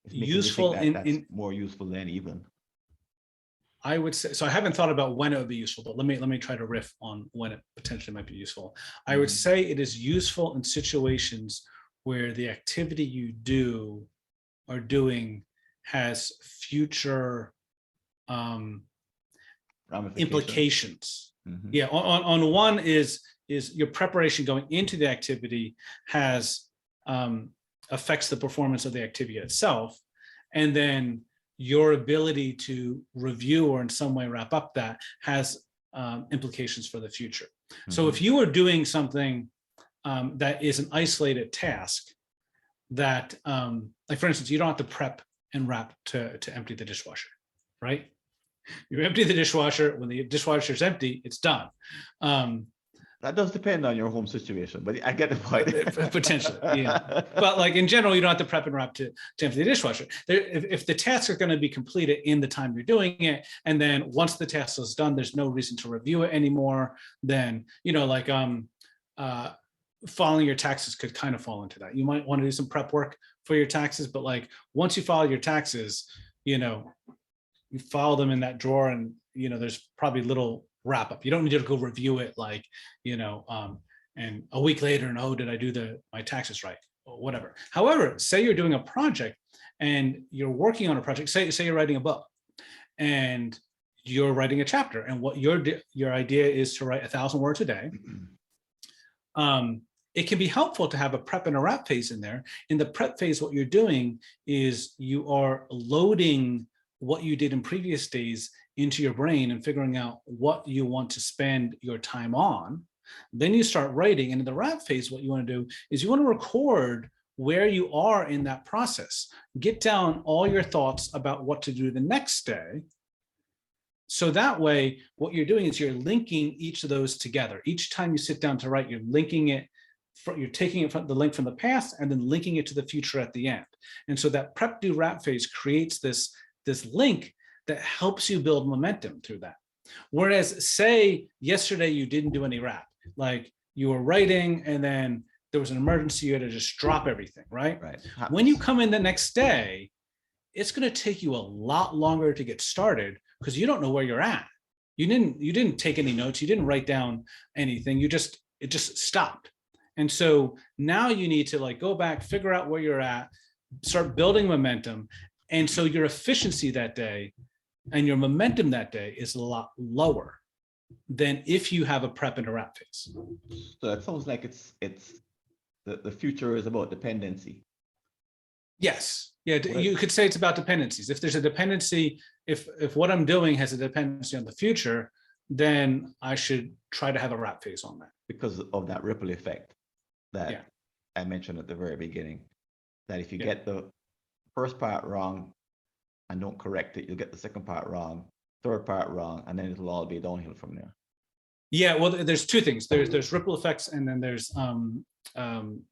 Speaker 2: useful
Speaker 1: that's more useful than even.
Speaker 2: I would say, so I haven't thought about when it would be useful, but let me try to riff on when it potentially might be useful. I would say it is useful in situations where the activity you are doing has future implications. Yeah, on one is your preparation going into the activity has affects the performance of the activity itself, and then your ability to review or in some way wrap up that has implications for the future. So if you are doing something that is an isolated task that, like for instance, you don't have to prep and wrap to empty the dishwasher, right? You empty the dishwasher. When the dishwasher is empty, it's done.
Speaker 1: That does depend on your home situation, but I get the point.
Speaker 2: Potentially, yeah. But like in general, you don't have to prep and wrap to empty the dishwasher. If the tasks are going to be completed in the time you're doing it, and then once the task is done, there's no reason to review it anymore, then, like filing your taxes could kind of fall into that. You might want to do some prep work for your taxes, but like once you file your taxes, you file them in that drawer, and there's probably little wrap up. You don't need to go review it like, and a week later, and did I do my taxes right? Or whatever. However, say you're doing a project and you're working on a project, say you're writing a book and you're writing a chapter, and what your idea is to write 1,000 words a day. It can be helpful to have a prep and a wrap phase in there. In the prep phase, what you're doing is you are loading what you did in previous days into your brain and figuring out what you want to spend your time on. Then you start writing. And in the wrap phase, what you want to do is you want to record where you are in that process. Get down all your thoughts about what to do the next day. So that way, what you're doing is you're linking each of those together. Each time you sit down to write, you're linking it. You're taking it from the link from the past and then linking it to the future at the end. And so that prep do wrap phase creates this link that helps you build momentum through that. Whereas say yesterday you didn't do any wrap, like you were writing and then there was an emergency, you had to just drop everything, right?
Speaker 1: Right.
Speaker 2: When you come in the next day, it's going to take you a lot longer to get started because you don't know where you're at. You didn't take any notes, you didn't write down anything, it just stopped. And so now you need to go back, figure out where you're at, start building momentum. And so your efficiency that day and your momentum that day is a lot lower than if you have a prep and a wrap phase.
Speaker 1: So it sounds like it's the future is about dependency.
Speaker 2: Yes. Yeah. You could say it's about dependencies. If there's a dependency, if what I'm doing has a dependency on the future, then I should try to have a wrap phase on that.
Speaker 1: Because of that ripple effect that I mentioned at the very beginning, that if you get the first part wrong and don't correct it, you'll get the second part wrong, third part wrong, and then it'll all be downhill from there.
Speaker 2: Yeah, well, there's two things. There's ripple effects, and then there's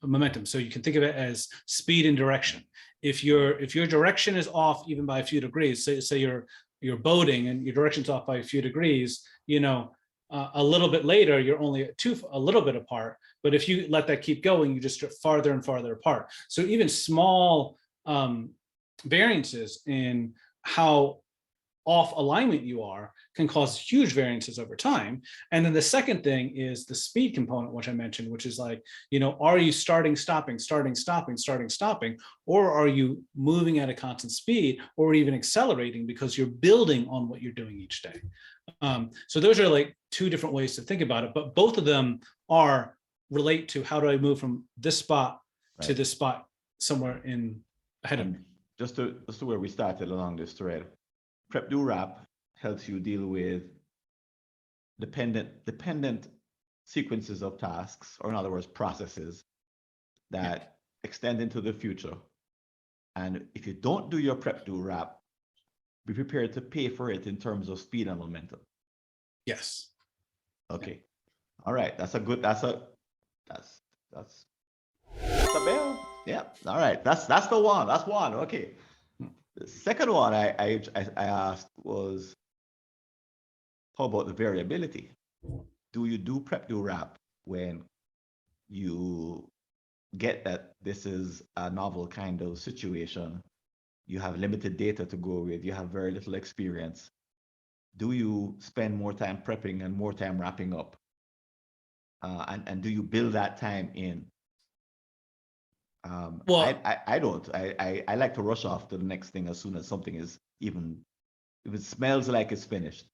Speaker 2: momentum. So you can think of it as speed and direction. If your direction is off even by a few degrees, say you're boating and your direction's off by a few degrees, a little bit later you're only a little bit apart. But if you let that keep going, you just drift farther and farther apart. So even small variances in how off alignment you are can cause huge variances over time. And then the second thing is the speed component, which I mentioned, which is like, are you starting, stopping, starting, stopping, starting, stopping, or are you moving at a constant speed or even accelerating because you're building on what you're doing each day? So those are like two different ways to think about it, but both of them relate to how do I move from this spot to this spot somewhere ahead of me.
Speaker 1: Just to where we started along this thread, Prepwrap helps you deal with dependent sequences of tasks, or in other words, processes that extend into the future. And if you don't do your Prepwrap, be prepared to pay for it in terms of speed and momentum.
Speaker 2: Yes.
Speaker 1: Okay. All right. That's a bell. Yeah. All right. That's the one. That's one. Okay. The second one I asked was, how about the variability? Do you do Prepwrap when you get that this is a novel kind of situation? You have limited data to go with, you have very little experience. Do you spend more time prepping and more time wrapping up? And do you build that time in?
Speaker 2: Well,
Speaker 1: I don't. I like to rush off to the next thing as soon as something is even, if it smells like it's finished.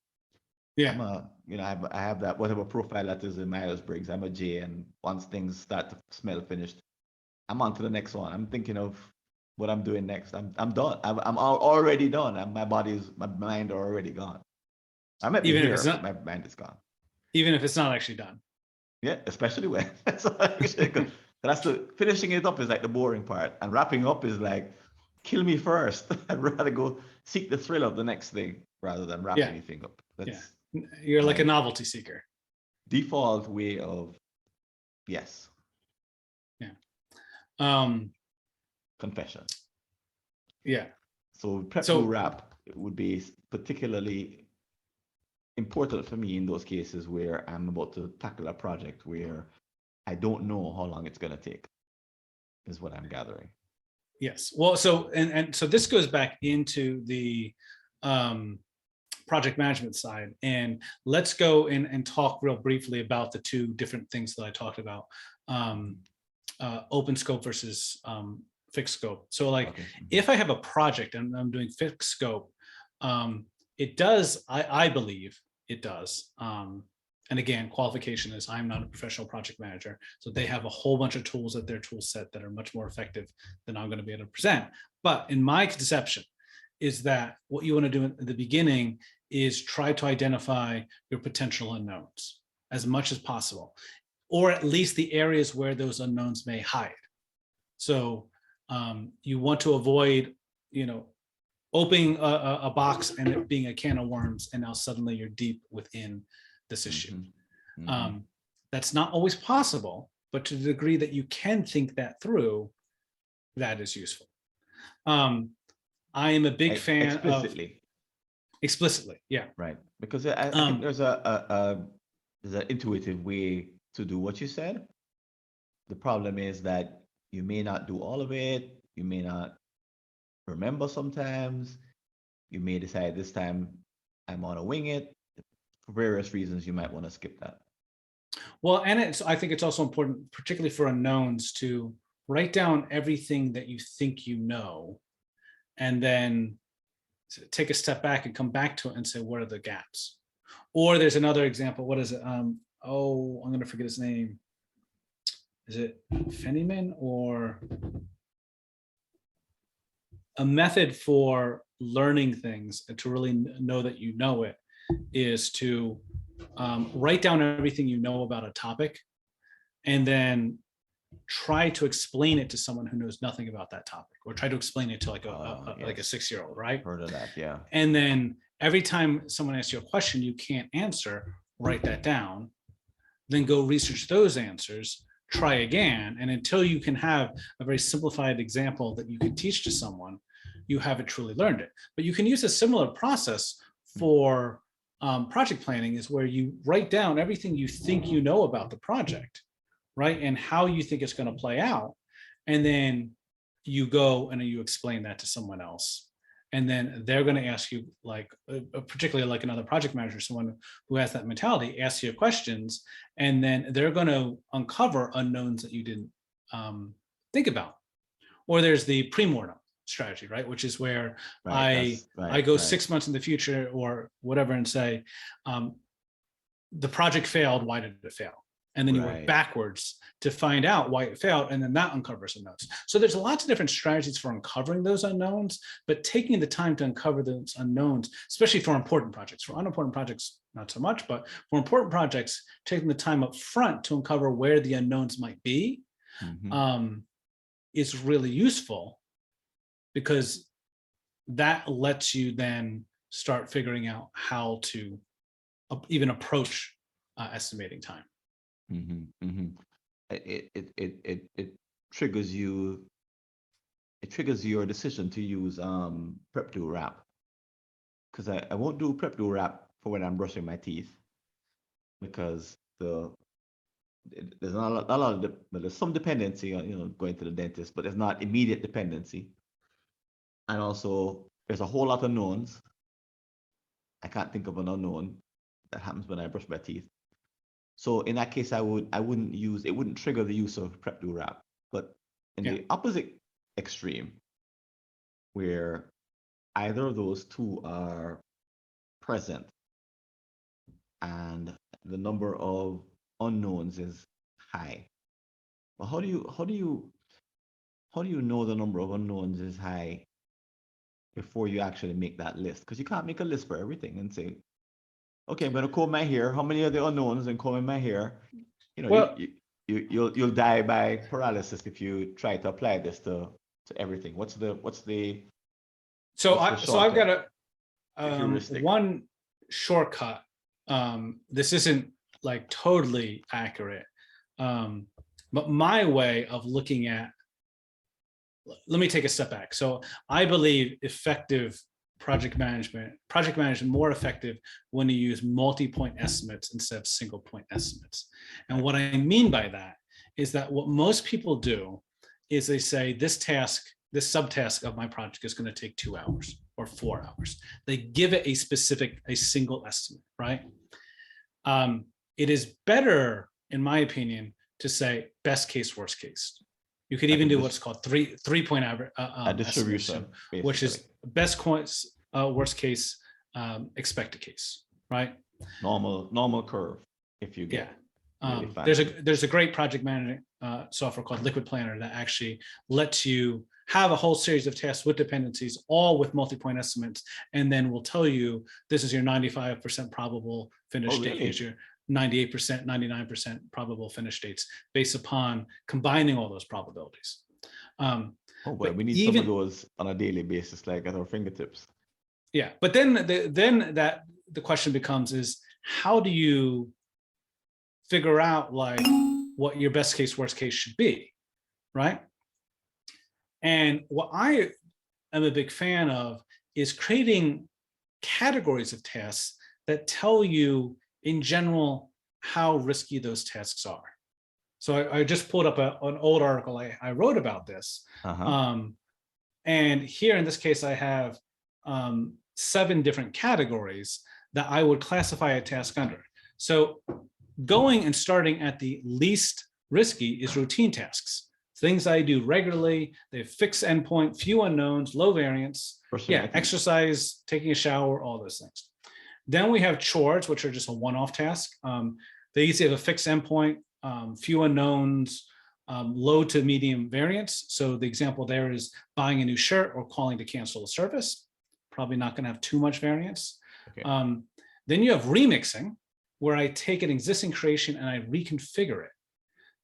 Speaker 2: yeah.
Speaker 1: I have that whatever profile that is in Myers-Briggs. I'm a J, and once things start to smell finished, I'm on to the next one. I'm thinking of what I'm doing next. I'm done. I'm already done. My mind are already gone. I might be
Speaker 2: Even if
Speaker 1: here,
Speaker 2: it's
Speaker 1: but
Speaker 2: not,
Speaker 1: my mind is gone.
Speaker 2: even if it's not actually done.
Speaker 1: Yeah, especially when that's the finishing it up is like the boring part, and wrapping up is like, kill me first. I'd rather go seek the thrill of the next thing rather than wrap anything up. That's
Speaker 2: You're like a novelty seeker.
Speaker 1: Default way of, yes.
Speaker 2: Yeah.
Speaker 1: Confession.
Speaker 2: Yeah.
Speaker 1: So Prepwrap would be particularly important for me in those cases where I'm about to tackle a project where I don't know how long it's going to take, is what I'm gathering.
Speaker 2: Yes. Well, so so this goes back into the project management side, and let's go and talk real briefly about the two different things that I talked about, open scope versus fixed scope. So like, if I have a project and I'm doing fixed scope, it does, I believe it does. And again, qualification is I'm not a professional project manager. So they have a whole bunch of tools at their tool set that are much more effective than I'm going to be able to present. But in my conception is that what you want to do at the beginning is try to identify your potential unknowns as much as possible, or at least the areas where those unknowns may hide. So you want to avoid, opening a box and it being a can of worms, and now suddenly you're deep within this issue. That's not always possible, but to the degree that you can think that through, that is useful. I am a big fan of explicitly, yeah,
Speaker 1: right, because I think there's an intuitive way to do what you said. The problem is that you may not do all of it. You may not remember sometimes. You may decide this time I'm on a wing it. For various reasons, you might want to skip that.
Speaker 2: Well, and I think it's also important, particularly for unknowns, to write down everything that you think you know, and then take a step back and come back to it and say, what are the gaps? Or there's another example. What is it? I'm going to forget his name. Is it Feynman, or a method for learning things and to really know that you know it is to write down everything you know about a topic and then try to explain it to someone who knows nothing about that topic, or try to explain it to like like a 6-year-old, right?
Speaker 1: Heard of that, yeah.
Speaker 2: And then every time someone asks you a question you can't answer, write that down, then go research those answers, try again, and until you can have a very simplified example that you can teach to someone, you haven't truly learned it. But you can use a similar process for project planning, is where you write down everything you think you know about the project, right? And how you think it's going to play out. And then you go and you explain that to someone else. and then they're going to ask you, like, particularly like another project manager, someone who has that mentality, ask you questions, and then they're going to uncover unknowns that you didn't think about. Or there's the pre-mortem strategy, right? Which is where I go 6 months in the future or whatever and say, the project failed, why did it fail? And then you work backwards to find out why it failed, and then that uncovers unknowns. So there's lots of different strategies for uncovering those unknowns, but taking the time to uncover those unknowns, especially for important projects. For unimportant projects, not so much, but for important projects, taking the time up front to uncover where the unknowns might be is really useful, because that lets you then start figuring out how to even approach estimating time.
Speaker 1: It triggers you. It triggers your decision to use Prepwrap, because I won't do Prepwrap for when I'm brushing my teeth, because there's not a lot of there's some dependency on going to the dentist, but there's not immediate dependency, and also there's a whole lot of knowns. I can't think of an unknown that happens when I brush my teeth. So in that case, I wouldn't trigger the use of Prepwrap. But in the opposite extreme, where either of those two are present and the number of unknowns is high, well, how do you know the number of unknowns is high before you actually make that list? Because you can't make a list for everything and say, okay, I'm going to comb my hair. How many are the unknowns in combing my hair? You'll die by paralysis if you try to apply this to everything.
Speaker 2: So I've got one shortcut. This isn't like totally accurate, but my way of looking at, let me take a step back. So I believe effective project management more effective when you use multi-point estimates instead of single point estimates. And what I mean by that is that what most people do is they say this subtask of my project is going to take 2 hours or 4 hours. They give it a single estimate, right? It is better, in my opinion, to say best case, worst case. You could even do what's called three-point average distribution, which is best case, worst case, expected case, right?
Speaker 1: Normal curve. If you get
Speaker 2: there's a great project management software called Liquid Planner that actually lets you have a whole series of tasks with dependencies, all with multi-point estimates, and then will tell you this is your 95% probable finish date, here's your 98%, 99% probable finish dates based upon combining all those probabilities.
Speaker 1: We need some of those on a daily basis, like at our fingertips.
Speaker 2: Yeah, but then the question becomes is, how do you figure out like what your best case, worst case should be, right? And what I am a big fan of is creating categories of tasks that tell you in general how risky those tasks are. So I just pulled up an old article I wrote about this. And here in this case, I have 7 different categories that I would classify a task under. So going and starting at the least risky is routine tasks. Things I do regularly, they have fixed endpoint, few unknowns, low variance. Exercise, taking a shower, all those things. Then we have chores, which are just a one-off task. They usually have a fixed endpoint, few unknowns, low to medium variance. So the example there is buying a new shirt or calling to cancel a service. Probably not going to have too much variance. Then you have remixing, where I take an existing creation and I reconfigure it.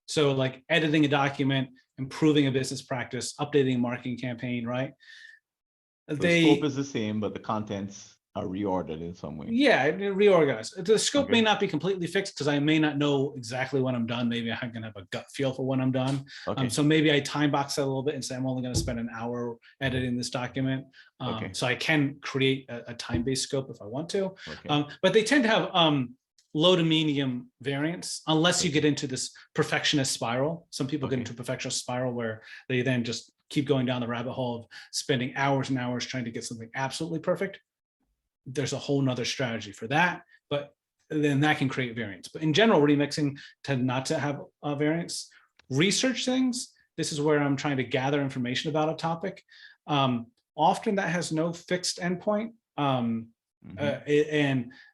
Speaker 2: So like editing a document, improving a business practice, updating a marketing campaign, right?
Speaker 1: The scope is the same, but the contents are reordered in some way.
Speaker 2: Yeah, reorganized. The scope may not be completely fixed because I may not know exactly when I'm done. Maybe I'm going to have a gut feel for when I'm done. So maybe I time box that a little bit and say I'm only going to spend an hour editing this document. So I can create a time-based scope if I want to. But they tend to have low to medium variance, unless you get into this perfectionist spiral. Some people get into a perfectionist spiral where they then just keep going down the rabbit hole of spending hours and hours trying to get something absolutely perfect, there's a whole nother strategy for that. But then that can create variance. But in general, remixing tend not to have a variance. Research things, this is where I'm trying to gather information about a topic. Often that has no fixed endpoint. And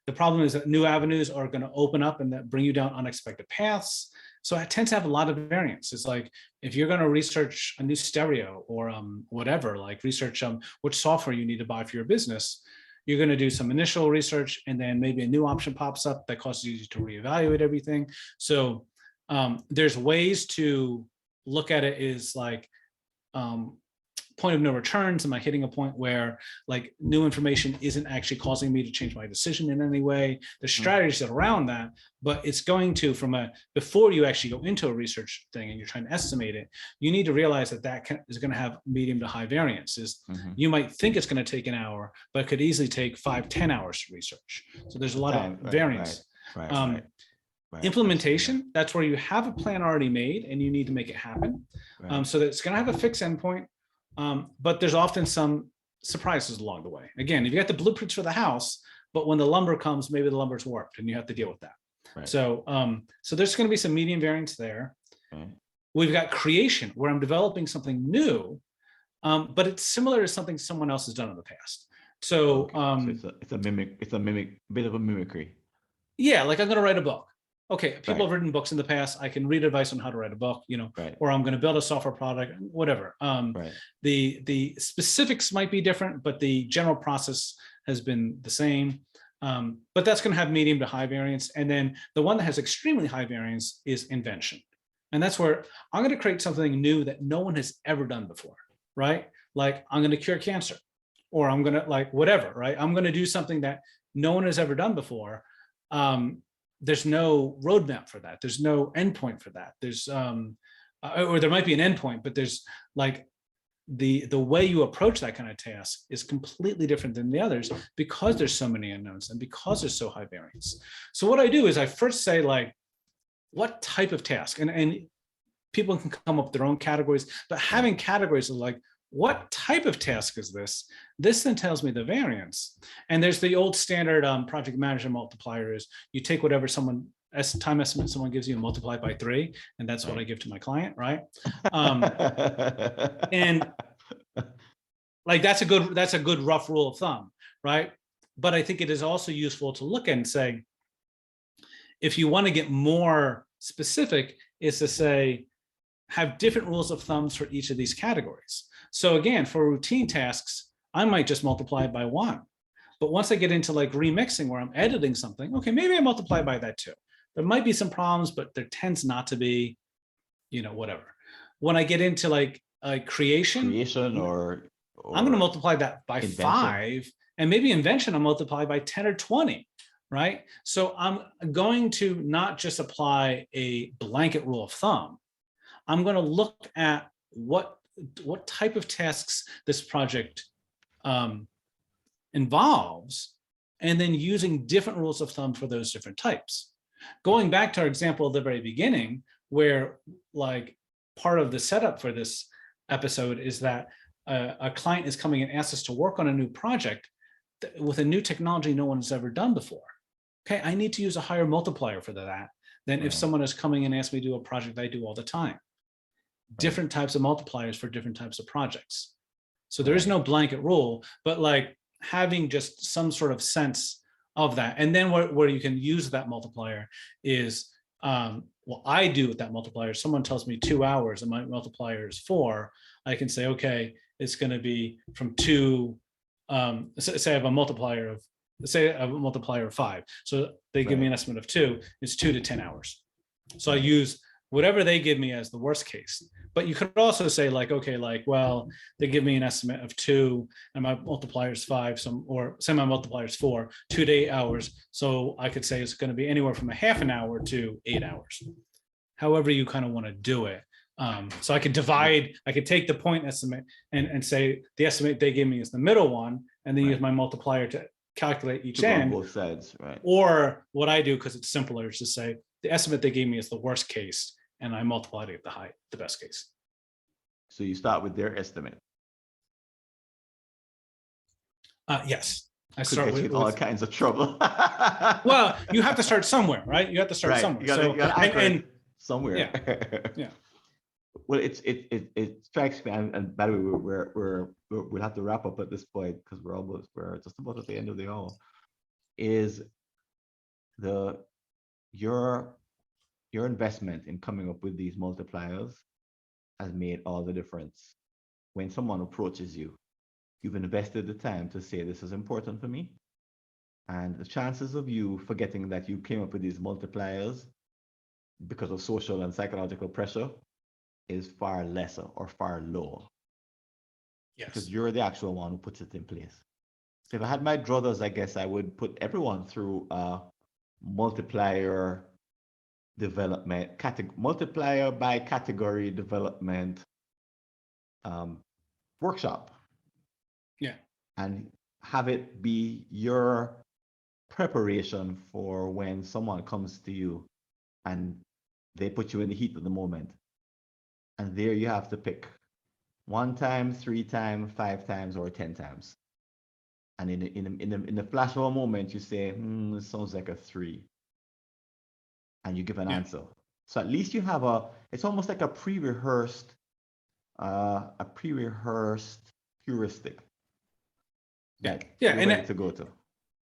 Speaker 2: the problem is that new avenues are going to open up and that bring you down unexpected paths. So it tends to have a lot of variance. It's like if you're going to research a new stereo or whatever, like research which software you need to buy for your business, you're going to do some initial research, and then maybe a new option pops up that causes you to reevaluate everything. So there's ways to look at it is like point of no returns. Am I hitting a point where like new information isn't actually causing me to change my decision in any way? There's strategies around that, but it's going to, before you actually go into a research thing and you're trying to estimate it, you need to realize that is going to have medium to high variances. You might think it's going to take an hour, but it could easily take 5-10 hours to research. So there's a lot of variance. Implementation, that's where you have a plan already made and you need to make it happen. So that it's going to have a fixed endpoint. But there's often some surprises along the way. Again, if you got the blueprints for the house, but when the lumber comes, maybe the lumber's warped and you have to deal with that. So there's going to be some medium variance there. We've got creation, where I'm developing something new, but it's similar to something someone else has done in the past. So,
Speaker 1: it's a bit of a mimicry.
Speaker 2: Yeah, like I'm going to write a book. Okay, people have written books in the past. I can read advice on how to write a book, or I'm going to build a software product, whatever. The specifics might be different, but the general process has been the same. But that's going to have medium to high variance. And then the one that has extremely high variance is invention. And that's where I'm going to create something new that no one has ever done before, right? Like I'm going to cure cancer, or I'm going to like whatever, right? I'm going to do something that no one has ever done before. There's no roadmap for that. There's no endpoint for that. There's, or there might be an endpoint, but there's like the way you approach that kind of task is completely different than the others because there's so many unknowns and because there's so high variance. So what I do is I first say like, what type of task? And people can come up with their own categories, but having categories of like, what type of task is this? This then tells me the variance. And there's the old standard project manager multiplier is you take whatever time estimate someone gives you and multiply it by 3. And that's what I give to my client, right? And like, that's a good rough rule of thumb, right? But I think it is also useful to look at and say, if you want to get more specific, is to say, have different rules of thumbs for each of these categories. So again, for routine tasks, I might just multiply it by 1. But once I get into like remixing where I'm editing something, okay, maybe I multiply by that too. There might be some problems, but there tends not to be, whatever. When I get into like creation
Speaker 1: or
Speaker 2: I'm going to multiply that by invention. 5, and maybe invention I'll multiply by 10 or 20, right? So I'm going to not just apply a blanket rule of thumb. I'm going to look at what type of tasks this project involves, and then using different rules of thumb for those different types. Going back to our example at the very beginning, where like part of the setup for this episode is that a client is coming and asks us to work on a new project with a new technology no one has ever done before. Okay, I need to use a higher multiplier for that than if someone is coming and asks me to do a project I do all the time. Different types of multipliers for different types of projects. So there is no blanket rule, but like having just some sort of sense of that. And then where you can use that multiplier is, what I do with that multiplier, someone tells me 2 hours and my multiplier is 4, I can say, okay, it's going to be from 2, say I have a multiplier of 5. So they give me an estimate of 2, it's 2 to 10 hours. So I use whatever they give me as the worst case. But you could also say like, okay, like, well, they give me an estimate of 2 and my multiplier is 5, or say my multiplier is 4, 2 to 8 hours. So I could say it's going to be anywhere from a half an hour to 8 hours, however you kind of want to do it. So I could take the point estimate and say the estimate they give me is the middle one, and then use my multiplier to calculate each end.
Speaker 1: Both sides, right?
Speaker 2: Or what I do, because it's simpler, is to say the estimate they gave me is the worst case, and I multiplied it the best case.
Speaker 1: So you start with their estimate.
Speaker 2: Yes. I
Speaker 1: Could
Speaker 2: start
Speaker 1: get you in all kinds of trouble.
Speaker 2: well, you have to start somewhere, right? You have to start
Speaker 1: Right.
Speaker 2: somewhere.
Speaker 1: You gotta anchor
Speaker 2: and
Speaker 1: it somewhere.
Speaker 2: yeah.
Speaker 1: Well, it strikes me, and by the way, we'll have to wrap up at this point because we're just about at the end of the hour. Is the your investment in coming up with these multipliers has made all the difference. When someone approaches you, you've invested the time to say this is important for me, and the chances of you forgetting that you came up with these multipliers because of social and psychological pressure is far lesser or far lower.
Speaker 2: Yes.
Speaker 1: Because you're the actual one who puts it in place. If I had my druthers, I guess I would put everyone through a multiplier development, multiplier by category development workshop.
Speaker 2: Yeah.
Speaker 1: And have it be your preparation for when someone comes to you and they put you in the heat of the moment. And there you have to pick 1 time, 3 times, 5 times, or 10 times. And in the flash of a moment, you say, it sounds like a 3. And you give an answer. So at least you have it's almost like a pre-rehearsed heuristic that you're ready to go to.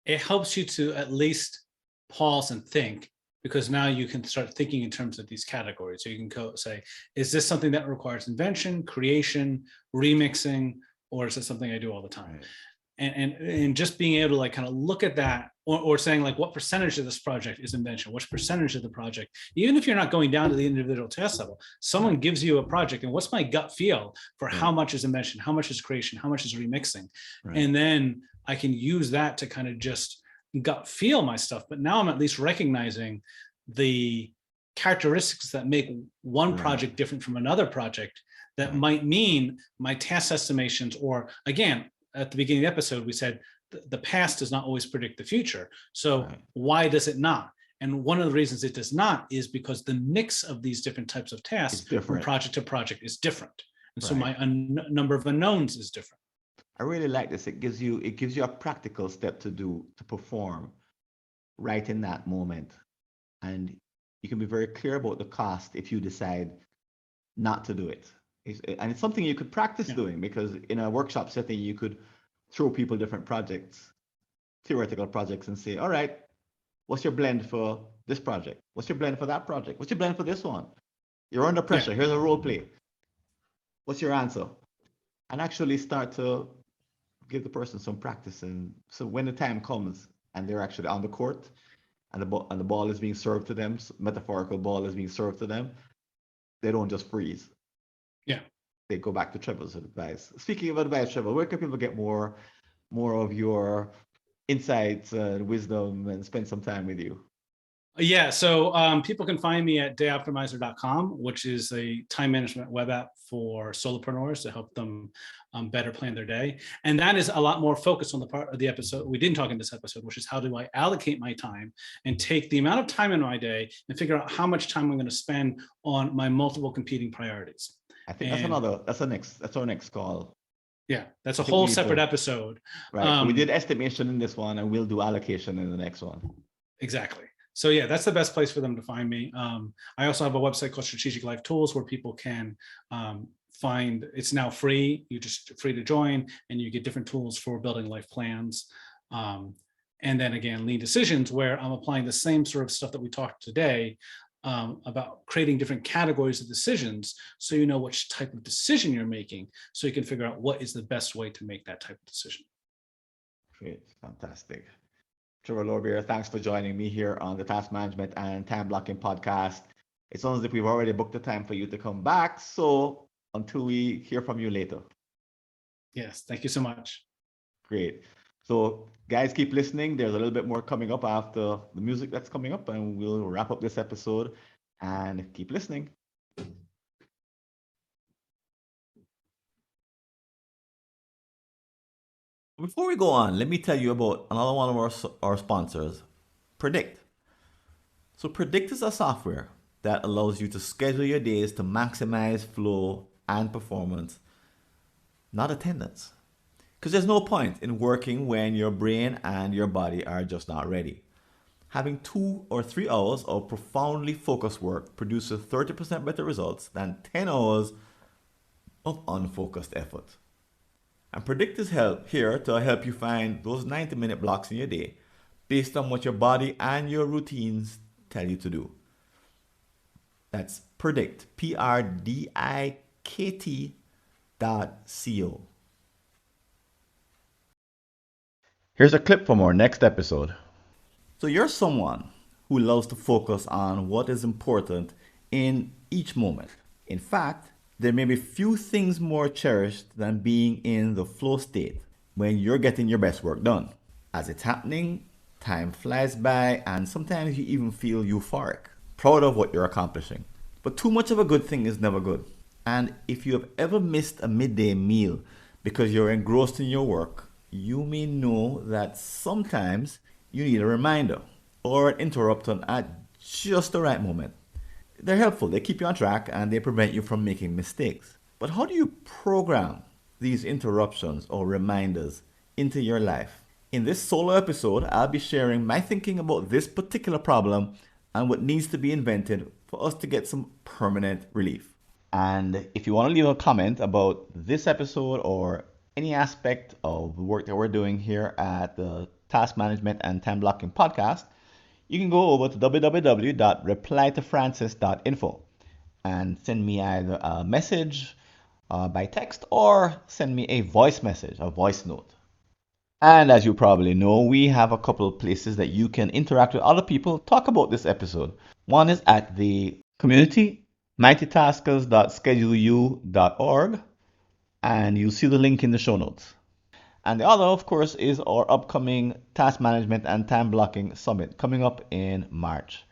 Speaker 2: It helps you to at least pause and think, because now you can start thinking in terms of these categories. So you can go say, is this something that requires invention, creation, remixing, or is it something I do all the time?
Speaker 1: Right.
Speaker 2: And just being able to like kind of look at that, or saying like, what percentage of this project is invention? Which percentage of the project, even if you're not going down to the individual task level, someone gives you a project and what's my gut feel for how much is invention, how much is creation, how much is remixing? Right. And then I can use that to kind of just gut feel my stuff. But now I'm at least recognizing the characteristics that make one project different from another project that might mean my task estimations, or again, at the beginning of the episode, we said the past does not always predict the future. So why does it not? And one of the reasons it does not is because the mix of these different types of tasks from project to project is different. And so my number of unknowns is different.
Speaker 1: I really like this. It gives you a practical step to perform right in that moment. And you can be very clear about the cost if you decide not to do it. And it's something you could practice doing, because in a workshop setting, you could throw people different projects, theoretical projects, and say, all right, what's your blend for this project? What's your blend for that project? What's your blend for this one? You're under pressure. Here's a role play. What's your answer? And actually start to give the person some practice. And so when the time comes and they're actually on the court and the ball is being served to them, metaphorical ball is being served to them, they don't just freeze.
Speaker 2: Yeah.
Speaker 1: They go back to Trevor's advice. Speaking of advice, Trevor, where can people get more of your insights and wisdom and spend some time with you?
Speaker 2: Yeah, so people can find me at dayoptimizer.com, which is a time management web app for solopreneurs to help them better plan their day. And that is a lot more focused on the part of the episode we didn't talk in this episode, which is how do I allocate my time and take the amount of time in my day and figure out how much time I'm going to spend on my multiple competing priorities.
Speaker 1: I think that's our next call.
Speaker 2: Yeah, that's a whole separate episode.
Speaker 1: Right. We did estimation in this one, and we'll do allocation in the next one.
Speaker 2: Exactly. So yeah, that's the best place for them to find me. I also have a website called Strategic Life Tools where people can find, it's now free. You're just free to join, and you get different tools for building life plans. And then again, Lean Decisions, where I'm applying the same sort of stuff that we talked today about creating different categories of decisions, so you know which type of decision you're making, so you can figure out what is the best way to make that type of decision.
Speaker 1: Great, fantastic. Trevor Lohrbeer, thanks for joining me here on the Task Management and Time Blocking Podcast. It sounds like we've already booked the time for you to come back, so until we hear from you later.
Speaker 2: Yes, thank you so much.
Speaker 1: Great. So guys, keep listening. There's a little bit more coming up after the music that's coming up, and we'll wrap up this episode, and keep listening. Before we go on, let me tell you about another one of our sponsors, Predict. So Predict is a software that allows you to schedule your days to maximize flow and performance, not attendance. Because there's no point in working when your brain and your body are just not ready. Having 2 or 3 hours of profoundly focused work produces 30% better results than 10 hours of unfocused effort. And Predict is here to help you find those 90-minute blocks in your day based on what your body and your routines tell you to do. That's Predict, PRDIKT.co. Here's a clip from our next episode. So you're someone who loves to focus on what is important in each moment. In fact, there may be few things more cherished than being in the flow state when you're getting your best work done. As it's happening, time flies by and sometimes you even feel euphoric, proud of what you're accomplishing. But too much of a good thing is never good. And if you have ever missed a midday meal because you're engrossed in your work, you may know that sometimes you need a reminder or an interruption at just the right moment. They're helpful, they keep you on track, and they prevent you from making mistakes. But how do you program these interruptions or reminders into your life? In this solo episode, I'll be sharing my thinking about this particular problem and what needs to be invented for us to get some permanent relief. And if you want to leave a comment about this episode or any aspect of the work that we're doing here at the Task Management and Time Blocking Podcast, you can go over to www.replytofrancis.info and send me either a message by text or send me a voice message, a voice note. And as you probably know, we have a couple of places that you can interact with other people, talk about this episode. One is at the community, mightytaskers.scheduleu.org, and you'll see the link in the show notes. And the other, of course, is our upcoming Task Management and Time Blocking Summit coming up in March.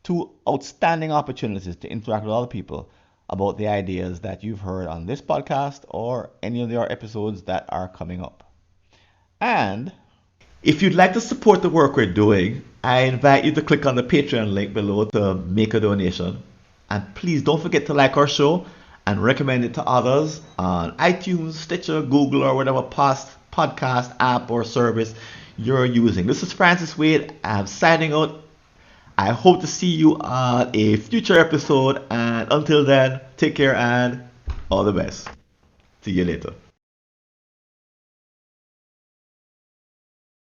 Speaker 1: 2 outstanding opportunities to interact with other people about the ideas that you've heard on this podcast or any of our episodes that are coming up. And if you'd like to support the work we're doing, I invite you to click on the Patreon link below to make a donation. And please don't forget to like our show and recommend it to others on iTunes, Stitcher, Google, or whatever podcast app or service you're using. This is Francis Wade. I'm signing out. I hope to see you on a future episode. And until then, take care and all the best. See you later.